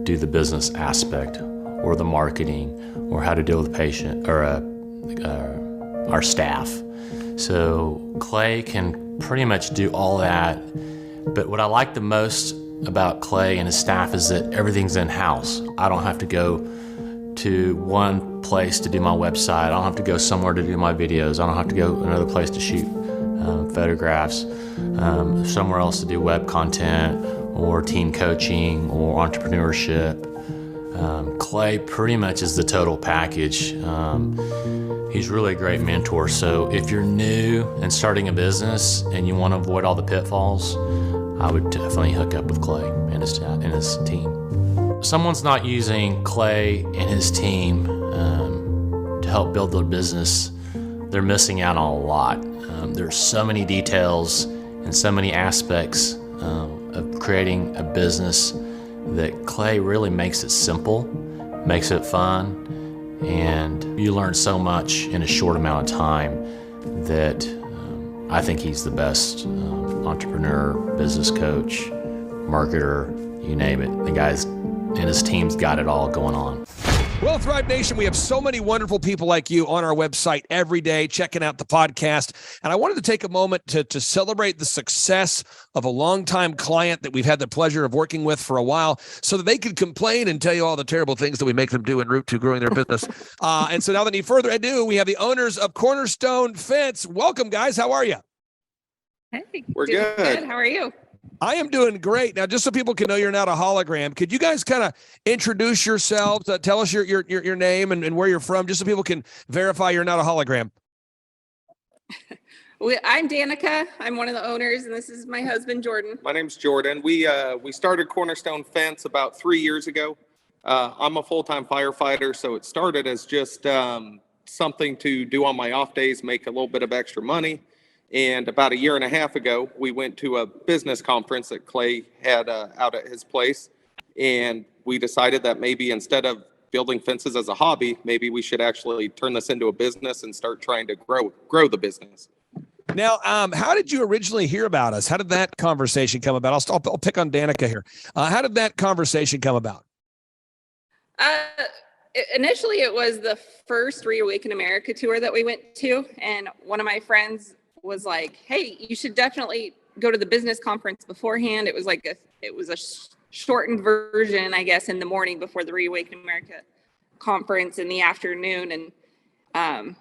do the business aspect or the marketing or how to deal with the patient or our staff. So Clay can pretty much do all that, but what I like the most about Clay and his staff is that everything's in-house. I don't have to go to one place to do my website. I don't have to go somewhere to do my videos. I don't have to go another place to shoot photographs, somewhere else to do web content or team coaching or entrepreneurship. Clay pretty much is the total package. He's really a great mentor. So if you're new and starting a business and you want to avoid all the pitfalls, I would definitely hook up with Clay and his team. If someone's not using Clay and his team to help build their business, they're missing out on a lot. There's so many details and so many aspects of creating a business that Clay really makes it simple, makes it fun, and you learn so much in a short amount of time that I think he's the best entrepreneur, business coach, marketer, you name it. The guy's and his team's got it all going on. Well, Thrive Nation, we have so many wonderful people like you on our website every day checking out the podcast. And I wanted to take a moment to celebrate the success of a longtime client that we've had the pleasure of working with for a while so that they could complain and tell you all the terrible things that we make them do en route to growing their business. And so now, without any further ado, we have the owners of Cornerstone Fence. Welcome, guys. How are you? Hey, we're good. How are you? I am doing great. Now, just so people can know you're not a hologram, could you guys kind of introduce yourselves, tell us your name and where you're from, just so people can verify you're not a hologram? I'm Danica. I'm one of the owners, and this is my husband, Jordan. My name's Jordan. We started Cornerstone Fence about 3 years ago. I'm a full-time firefighter, so it started as just something to do on my off days, make a little bit of extra money. And about a year and a half ago, we went to a business conference that Clay had out at his place. And we decided that maybe instead of building fences as a hobby. Maybe we should actually turn this into a business and start trying to grow the business. Now, how did you originally hear about us? How did that conversation come about? I'll pick on Danica here. How did that conversation come about? Initially, it was the first Reawaken America tour that we went to. And one of my friends was like, hey, you should definitely go to the business conference beforehand. It was like a shortened version, I guess, in the morning before the Reawaken America conference in the afternoon. And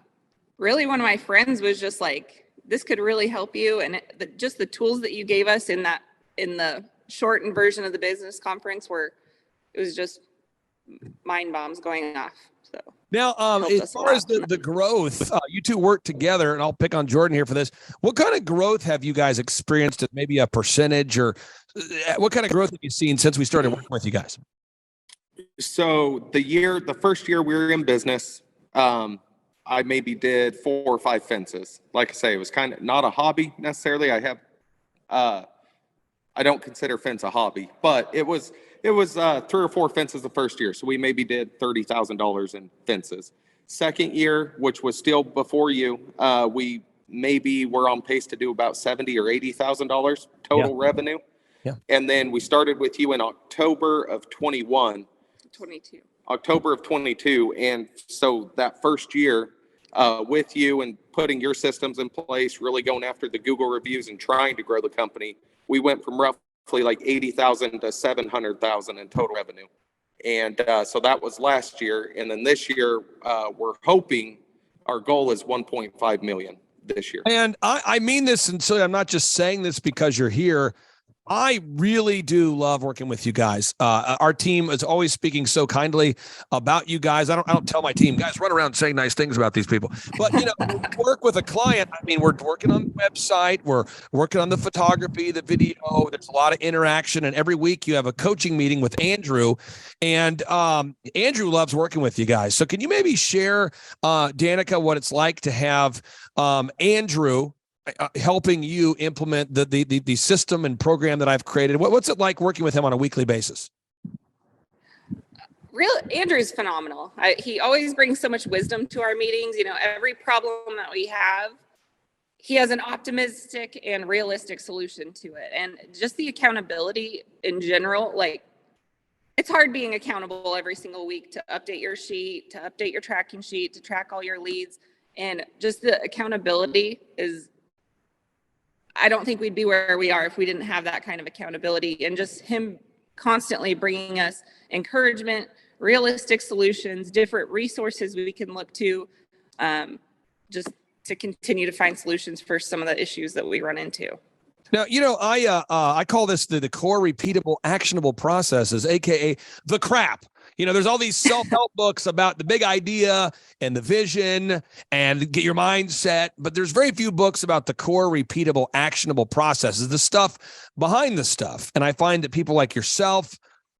really, one of my friends was just like, this could really help you. And just the tools that you gave us in the shortened version of the business conference it was just mind bombs going off. So now, as far as the growth, you two work together, and I'll pick on Jordan here for this. What kind of growth have you guys experienced? At maybe a percentage, or what kind of growth have you seen since we started working with you guys? So the first year we were in business, I maybe did 4 or 5 fences. Like I say, it was kind of not a hobby necessarily. I don't consider fence a hobby, but it was 3 or 4 fences the first year. So we maybe did $30,000 in fences. Second year, which was still before you, we maybe were on pace to do about $70,000 or $80,000 total revenue. Yeah. And then we started with you in October of 22. October of 22. And so that first year with you and putting your systems in place, really going after the Google reviews and trying to grow the company, we went from roughly like 80,000 to 700,000 in total revenue. And so that was last year. And then this year, we're hoping our goal is 1.5 million this year. And I mean this, and so I'm not just saying this because you're here. I really do love working with you guys. Our team is always speaking so kindly about you guys. I don't tell my team, guys, run around saying nice things about these people. But, when we work with a client, I mean, we're working on the website. We're working on the photography, the video. There's a lot of interaction. And every week you have a coaching meeting with Andrew. And Andrew loves working with you guys. So can you maybe share, Danica, what it's like to have Andrew helping you implement the system and program that I've created? What's it like working with him on a weekly basis? Andrew's phenomenal. He always brings so much wisdom to our meetings. Every problem that we have, he has an optimistic and realistic solution to it. And just the accountability in general, like, it's hard being accountable every single week to update your sheet, to update your tracking sheet, to track all your leads. And just the accountability I don't think we'd be where we are if we didn't have that kind of accountability, and just him constantly bringing us encouragement, realistic solutions, different resources we can look to, just to continue to find solutions for some of the issues that we run into. Now, I call this the core repeatable actionable processes, AKA the crap. There's all these self-help books about the big idea and the vision and get your mindset, but there's very few books about the core repeatable actionable processes, the stuff behind the stuff. And I find that people like yourself,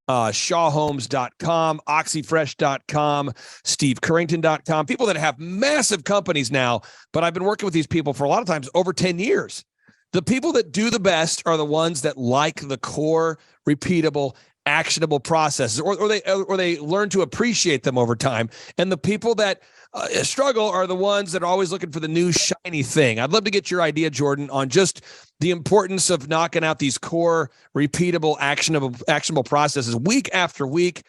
shawhomes.com, oxyfresh.com, stevecurrington.com, people that have massive companies now, but I've been working with these people for a lot of times over 10 years. The people that do the best are the ones that like the core repeatable actionable processes, or they learn to appreciate them over time. And the people that struggle are the ones that are always looking for the new shiny thing. I'd love to get your idea, Jordan, on just the importance of knocking out these core repeatable actionable processes week after week,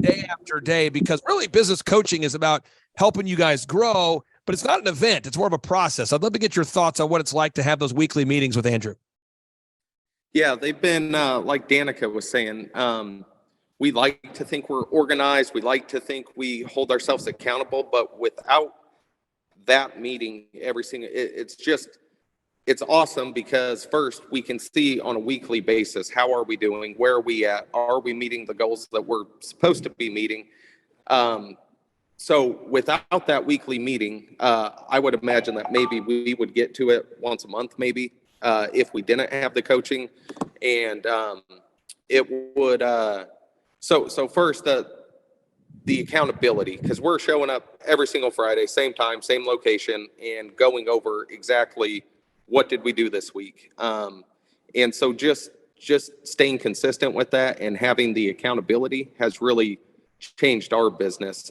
day after day, because really business coaching is about helping you guys grow, but it's not an event. It's more of a process. I'd love to get your thoughts on what it's like to have those weekly meetings with Andrew. Yeah, they've been, like Danica was saying, we like to think we're organized. We like to think we hold ourselves accountable, but without that meeting it's awesome, because first we can see on a weekly basis, how are we doing? Where are we at? Are we meeting the goals that we're supposed to be meeting? So without that weekly meeting, I would imagine that maybe we would get to it once a month, maybe. If we didn't have the coaching, and it would so first the accountability, because we're showing up every single Friday, same time, same location, and going over exactly what did we do this week. And so just staying consistent with that and having the accountability has really changed our business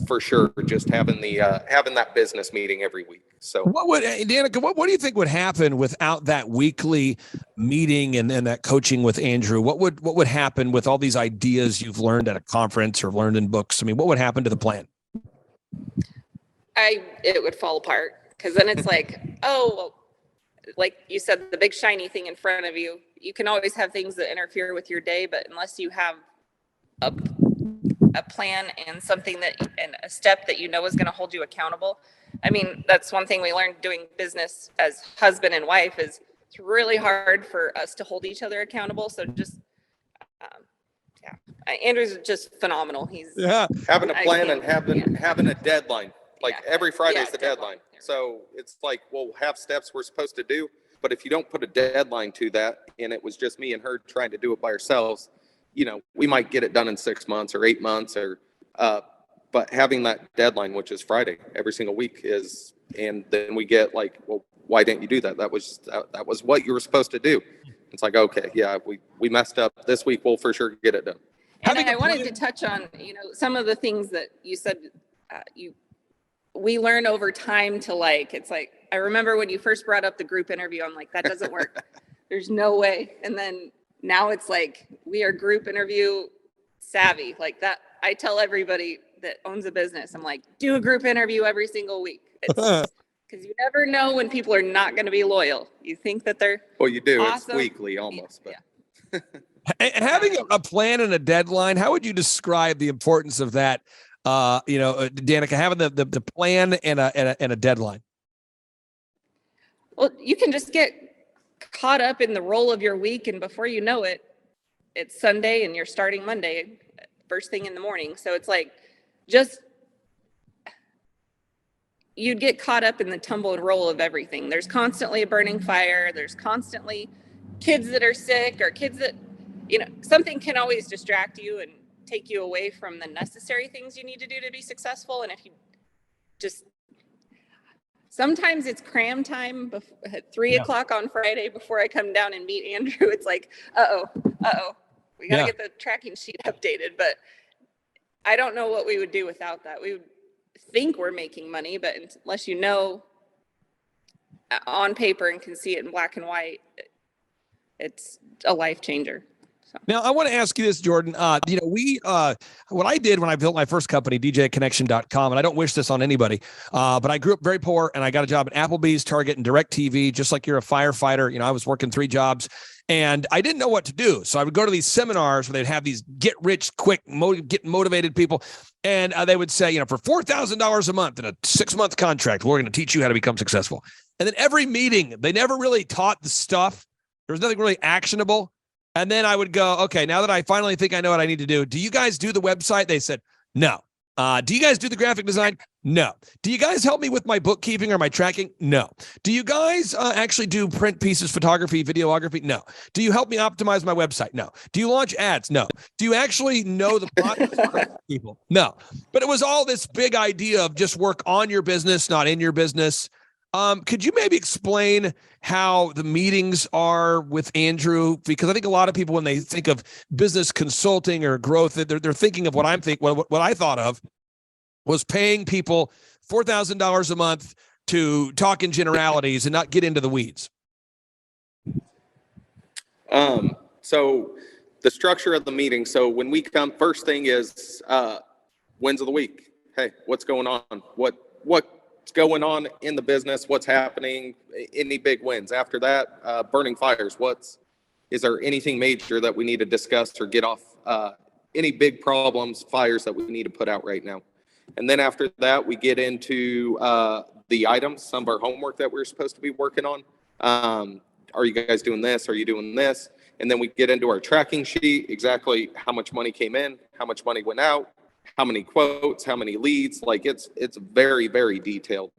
for sure. Just having that business meeting every week. So Danica, what do you think would happen without that weekly meeting and that coaching with Andrew? What would happen with all these ideas you've learned at a conference or learned in books? I mean, what would happen to the plan? It would fall apart, because then it's like, oh, well, like you said, the big shiny thing in front of you. You can always have things that interfere with your day, but unless you have a plan and something and a step that you know is going to hold you accountable. I mean, that's one thing we learned doing business as husband and wife, is it's really hard for us to hold each other accountable. So just, Andrew's just phenomenal. He's having a plan and having a deadline. Like every Friday is the deadline. So it's like, we'll have steps we're supposed to do, but if you don't put a deadline to that, and it was just me and her trying to do it by ourselves, we might get it done in 6 months or 8 months, but having that deadline, which is Friday every single week, and then we get like, well, why didn't you do that? That was what you were supposed to do. It's like, okay, yeah, we messed up this week. We'll for sure get it done. And I wanted to touch on, some of the things that you said, we learn over time to it's like, I remember when you first brought up the group interview, I'm like, that doesn't work. There's no way. And then now it's like, we are group interview savvy like that. I tell everybody that owns a business, I'm like, do a group interview every single week. Because you never know when people are not going to be loyal. You think that they're well, you do. Awesome. It's weekly almost, but having a plan and a deadline, how would you describe the importance of that? Danica, having the plan and a deadline. Well, you can just get caught up in the roll of your week, and before you know it, it's Sunday and you're starting Monday first thing in the morning. So it's like, you'd get caught up in the tumble and roll of everything. There's constantly a burning fire. There's constantly kids that are sick, or kids that, something can always distract you and take you away from the necessary things you need to do to be successful. And if you sometimes it's cram time at 3 o'clock on Friday before I come down and meet Andrew. It's like, we got to get the tracking sheet updated. But I don't know what we would do without that. We would think we're making money, but unless on paper and can see it in black and white, it's a life changer. Now, I want to ask you this, Jordan. What I did when I built my first company, djconnection.com, and I don't wish this on anybody, but I grew up very poor, and I got a job at Applebee's, Target, and DirecTV, just like you're a firefighter. I was working 3 jobs, and I didn't know what to do. So I would go to these seminars where they'd have these get-rich-quick, get motivated people, and they would say, for $4,000 a month in a 6-month contract, we're going to teach you how to become successful. And then every meeting, they never really taught the stuff. There was nothing really actionable. And then I would go, okay, now that I finally think I know what I need to do you guys do the website? They said, no. Do you guys do the graphic design? No. Do you guys help me with my bookkeeping or my tracking? No. Do you guys actually do print pieces, photography, videography? No. Do you help me optimize my website? No. Do you launch ads? No. Do you actually know the process? People? No. But it was all this big idea of just work on your business, not in your business. Could you maybe explain how the meetings are with Andrew? Because I think a lot of people, when they think of business consulting or growth, they're thinking of what I thought of was paying people $4,000 a month to talk in generalities and not get into the weeds. So the structure of the meeting. So when we come, first thing is wins of the week. Hey, what's going on? What's going on in the business? What's happening? Any big wins? After that, burning fires. Is there anything major that we need to discuss or get off? Any big problems, fires that we need to put out right now? And then after that, we get into the items, some of our homework that we're supposed to be working on. Are you guys doing this? Are you doing this? And then we get into our tracking sheet, exactly how much money came in, how much money went out, how many quotes, how many leads. Like it's very, very detailed.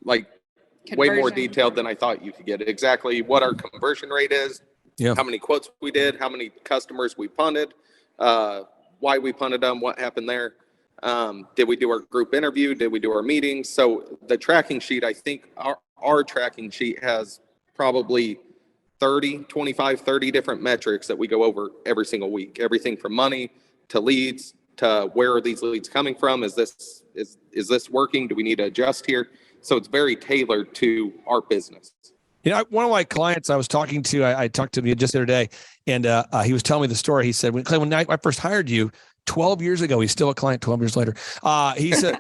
Way more detailed than I thought you could get. Exactly what our conversion rate is, how many quotes we did, how many customers we punted, why we punted them, what happened there. Did we do our group interview? Did we do our meetings? So the tracking sheet, I think our tracking sheet has probably 30 different metrics that we go over every single week. Everything from money to leads to where are these leads coming from? Is this working? Do we need to adjust here? So it's very tailored to our business. One of my clients I was talking to, I talked to him just the other day, and he was telling me the story. He said, when I first hired you 12 years ago, he's still a client 12 years later. He said,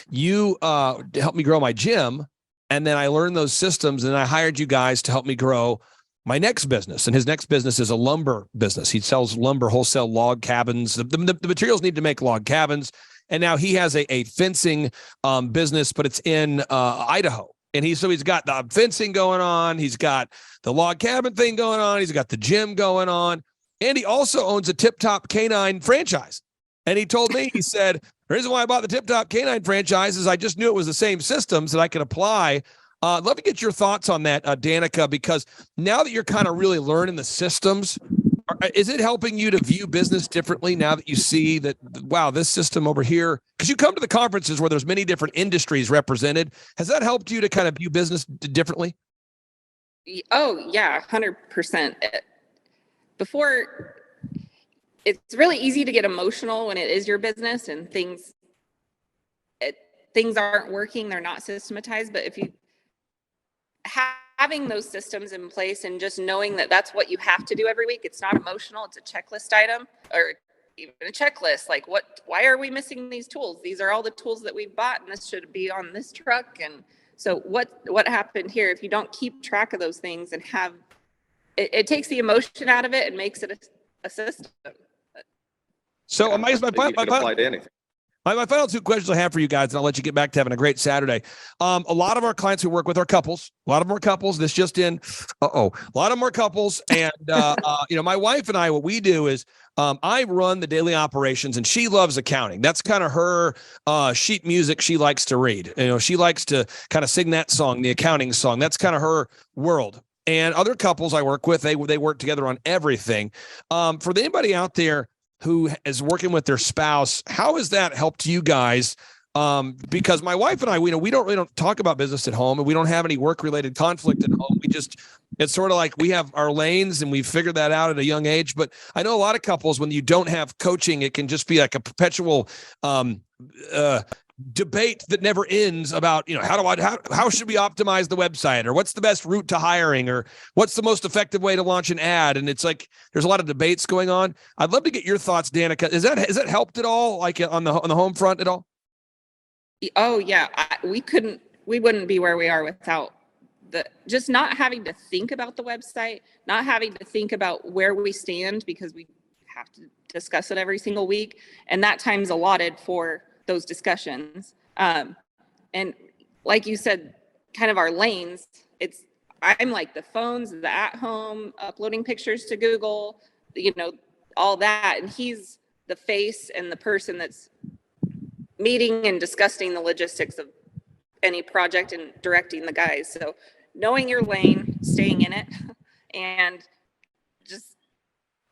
you helped me grow my gym. And then I learned those systems, and I hired you guys to help me grow my next business. And his next business is a lumber business. He sells lumber, wholesale log cabins. The materials need to make log cabins. And now he has a fencing business, but it's in Idaho. And he's got the fencing going on. He's got the log cabin thing going on. He's got the gym going on. And he also owns a Tip Top Canine franchise. And he told me, he said, the reason why I bought the Tip Top Canine franchise is I just knew it was the same systems that I could apply. I'd love to get your thoughts on that, Danica, because now that you're kind of really learning the systems, is it helping you to view business differently now that you see that, wow, this system over here, because you come to the conferences where there's many different industries represented. Has that helped you to kind of view business differently? Oh, yeah, 100%. Before, it's really easy to get emotional when it is your business and things aren't working, they're not systematized. But if you having those systems in place and just knowing that that's what you have to do every week, it's not emotional, it's a checklist item or even a checklist. Like, why are we missing these tools? These are all the tools that we bought, and this should be on this truck. And so what happened here? If you don't keep track of those things and have it takes the emotion out of it and makes it a system. So my final two questions I have for you guys, and I'll let you get back to having a great Saturday. A lot of our clients we work with are couples. A lot of them are couples. This just in. A lot of them are couples. And, my wife and I, what we do is I run the daily operations, and she loves accounting. That's kind of her sheet music she likes to read. She likes to kind of sing that song, the accounting song. That's kind of her world. And other couples I work with, they work together on everything. For anybody out there who is working with their spouse, how has that helped you guys? Because my wife and I, we don't really talk about business at home, and we don't have any work-related conflict at home. It's sort of like we have our lanes, and we figured that out at a young age. But I know a lot of couples, when you don't have coaching, it can just be like a perpetual debate that never ends about, how should we optimize the website, or what's the best route to hiring, or what's the most effective way to launch an ad. And it's like, there's a lot of debates going on. I'd love to get your thoughts, Danica. Has that helped at all? Like on the home front at all? Oh yeah. We wouldn't be where we are without just not having to think about the website, not having to think about where we stand, because we have to discuss it every single week. And that time's allotted for those discussions. And like you said, kind of our lanes, I'm like the phones, the at home, uploading pictures to Google, all that. And he's the face and the person that's meeting and discussing the logistics of any project and directing the guys. So knowing your lane, staying in it, and just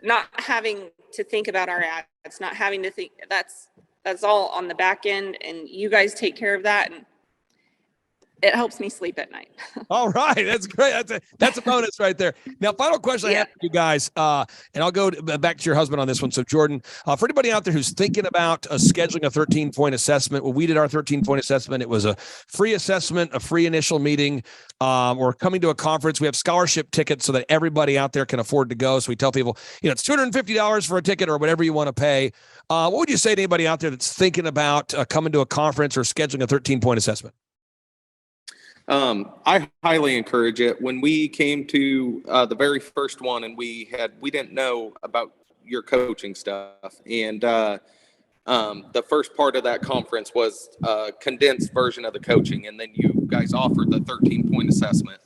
not having to think about our ads, not having to think that's all on the back end, and you guys take care of that, and it helps me sleep at night. All right, that's great. That's a bonus right there. Now, final question I have for you guys, and I'll go back to your husband on this one. So, Jordan, for anybody out there who's thinking about scheduling a 13-point assessment, we did our 13-point assessment. It was a free assessment, a free initial meeting. Or coming to a conference. We have scholarship tickets so that everybody out there can afford to go. So we tell people, it's $250 for a ticket or whatever you want to pay. What would you say to anybody out there that's thinking about coming to a conference or scheduling a 13-point assessment? I highly encourage it. When we came to the very first one, and we didn't know about your coaching stuff, and the first part of that conference was a condensed version of the coaching, and then you guys offered the 13-point assessment.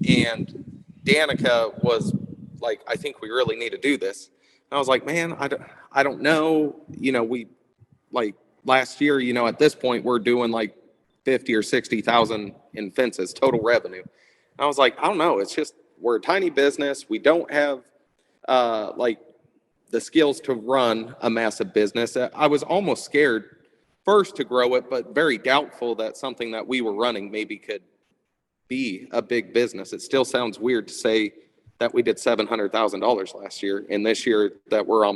And Danica was like, I think we really need to do this. And I was like, man, I don't know. We like last year, at this point we're doing like 50 or 60,000 in fences total revenue. And I was like, I don't know. It's just, we're a tiny business. We don't have like the skills to run a massive business. I was almost scared first to grow it, but very doubtful that something that we were running maybe could be a big business. It still sounds weird to say that we did $700,000 last year. And this year that we're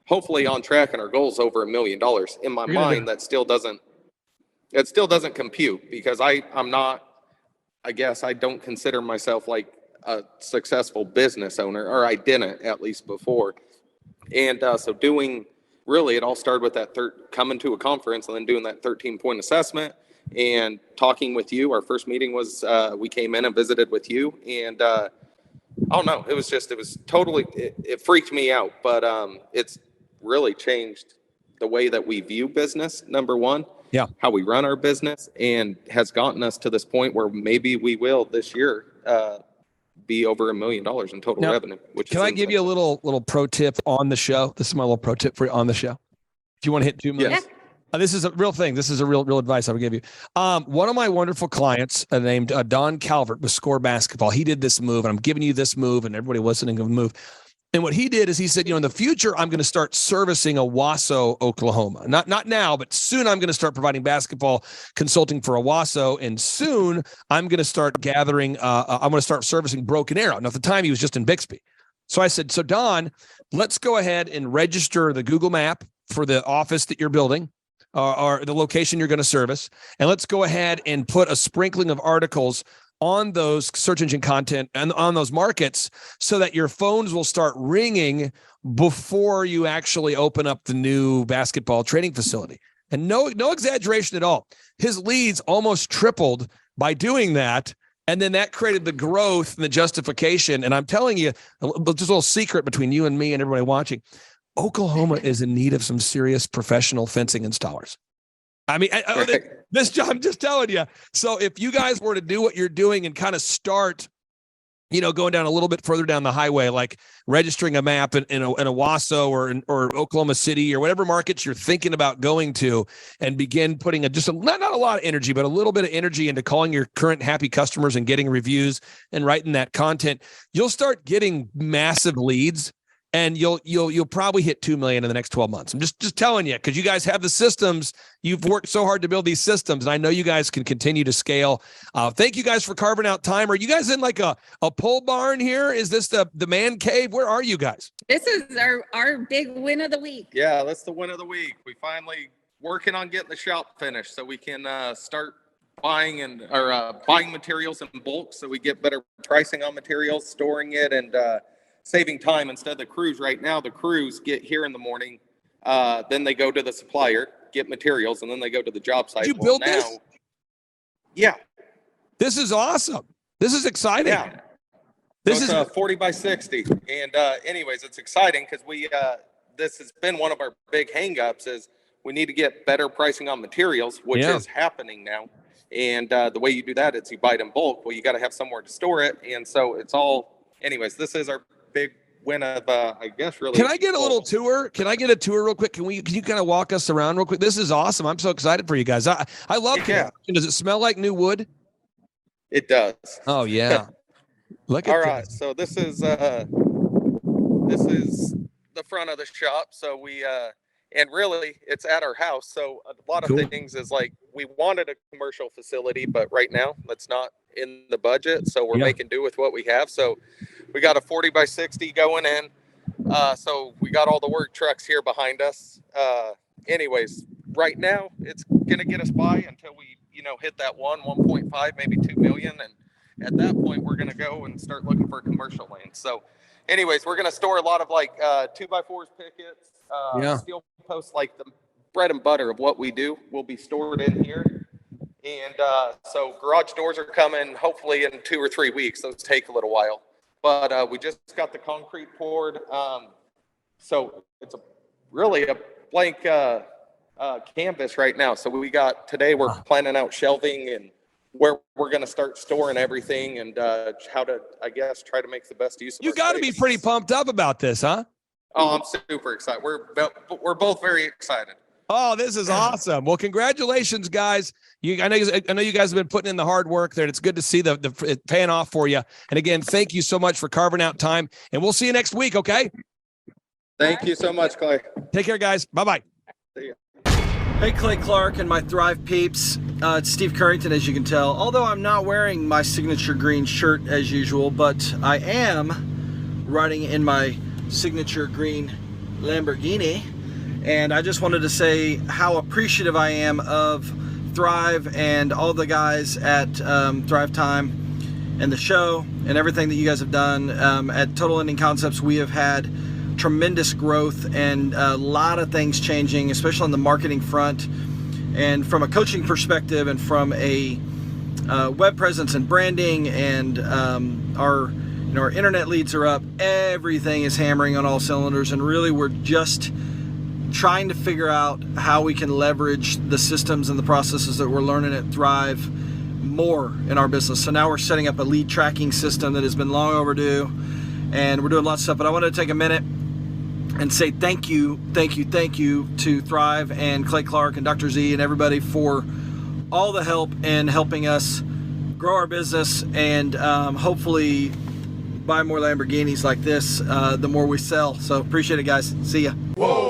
hopefully on track and our goal is over $1 million. In my mind, that still doesn't compute, because I'm not, I guess I don't consider myself like a successful business owner, or I didn't, at least before. And so it all started with that coming to a conference and then doing that 13-point assessment and talking with you. Our first meeting was, we came in and visited with you, and I don't know, it freaked me out, but it's really changed the way that we view business, number one. Yeah. How we run our business, and has gotten us to this point where maybe we will this year be over $1 million in total revenue. Can I give you a little pro tip on the show? This is my little pro tip for you on the show. If you want to hit 2 million. Yes. This is a real thing. This is a real advice I would give you. One of my wonderful clients named Don Calvert with Score Basketball, he did this move, and I'm giving you this move, and everybody listening to the move. And what he did is he said, in the future, I'm going to start servicing Owasso, Oklahoma. Not now, but soon I'm going to start providing basketball consulting for Owasso. And soon I'm going to start gathering, I'm going to start servicing Broken Arrow. Now, at the time, he was just in Bixby. So I said, so Don, let's go ahead and register the Google map for the office that you're building, or the location you're going to service. And let's go ahead and put a sprinkling of articles on those search engine content and on those markets, so that your phones will start ringing before you actually open up the new basketball training facility. And no exaggeration at all. His leads almost tripled by doing that. And then that created the growth and the justification. And I'm telling you, just a little secret between you and me and everybody watching, Oklahoma is in need of some serious professional fencing installers. I mean, this job, I'm just telling you. So if you guys were to do what you're doing and kind of start, going down a little bit further down the highway, like registering a map in Owasso or Oklahoma City or whatever markets you're thinking about going to, and begin putting not a lot of energy, but a little bit of energy into calling your current happy customers and getting reviews and writing that content, you'll start getting massive leads. And you'll probably hit 2 million in the next 12 months. I'm just telling you, because you guys have the systems. You've worked so hard to build these systems, and I know you guys can continue to scale. Thank you guys for carving out time. Are you guys in like a pole barn here? Is this the man cave? Where are you guys? This is our big win of the week. Yeah, that's the win of the week. We finally working on getting the shop finished so we can start buying materials in bulk, so we get better pricing on materials, storing it, and saving time instead of the crews. Right now, the crews get here in the morning, then they go to the supplier, get materials, and then they go to the job site. Did you build this? Yeah. This is awesome. This is exciting. Yeah. This is 40 by 60. And anyways, it's exciting because this has been one of our big hang-ups is we need to get better pricing on materials, which is happening now. And the way you do that is you buy it in bulk. Well, you got to have somewhere to store it. And so it's all, anyways, this is our big win of, I guess, really. Can I get a little tour? Can I get a tour real quick? Can you kind of walk us around real quick? This is awesome. I'm so excited for you guys. I love construction. Does it smell like new wood? It does. Oh yeah. Look at all right. So this is the front of the shop. So we and really it's at our house. So a lot of things is like we wanted a commercial facility, but right now that's not in the budget. So we're making do with what we have. So we got a 40 by 60 going in. So we got all the work trucks here behind us. Anyways, right now it's going to get us by until we, hit that 1.5, maybe 2 million. And at that point, we're going to go and start looking for commercial land. So anyways, we're going to store a lot of like 2x4s, pickets, steel posts, like the bread and butter of what we do will be stored in here. And so garage doors are coming hopefully in 2 or 3 weeks. Those take a little while. But we just got the concrete poured. So it's really a blank canvas right now. So today we're planning out shelving and where we're going to start storing everything and how to, I guess, try to make the best use of it. You got to be pretty pumped up about this, huh? Oh, I'm super excited. We're both very excited. Oh, this is awesome. Well, congratulations, guys. I know you guys have been putting in the hard work there. And it's good to see the paying off for you. And again, thank you so much for carving out time. And we'll see you next week, okay? Thank you so much, Clay. Take care, guys. Bye-bye. See ya. Hey, Clay Clark and my Thrive peeps. It's Steve Currington, as you can tell. Although I'm not wearing my signature green shirt as usual, but I am riding in my signature green Lamborghini. And I just wanted to say how appreciative I am of Thrive and all the guys at Thrivetime and the show and everything that you guys have done. At Total Ending Concepts, we have had tremendous growth and a lot of things changing, especially on the marketing front. And from a coaching perspective and from a web presence and branding, and our internet leads are up. Everything is hammering on all cylinders, and really we're just trying to figure out how we can leverage the systems and the processes that we're learning at Thrive more in our business. So now we're setting up a lead tracking system that has been long overdue, and we're doing lots of stuff. But I wanted to take a minute and say thank you to Thrive and Clay Clark and Dr. Z and everybody for all the help in helping us grow our business and hopefully buy more Lamborghinis like this the more we sell. So appreciate it, guys. See ya. Whoa.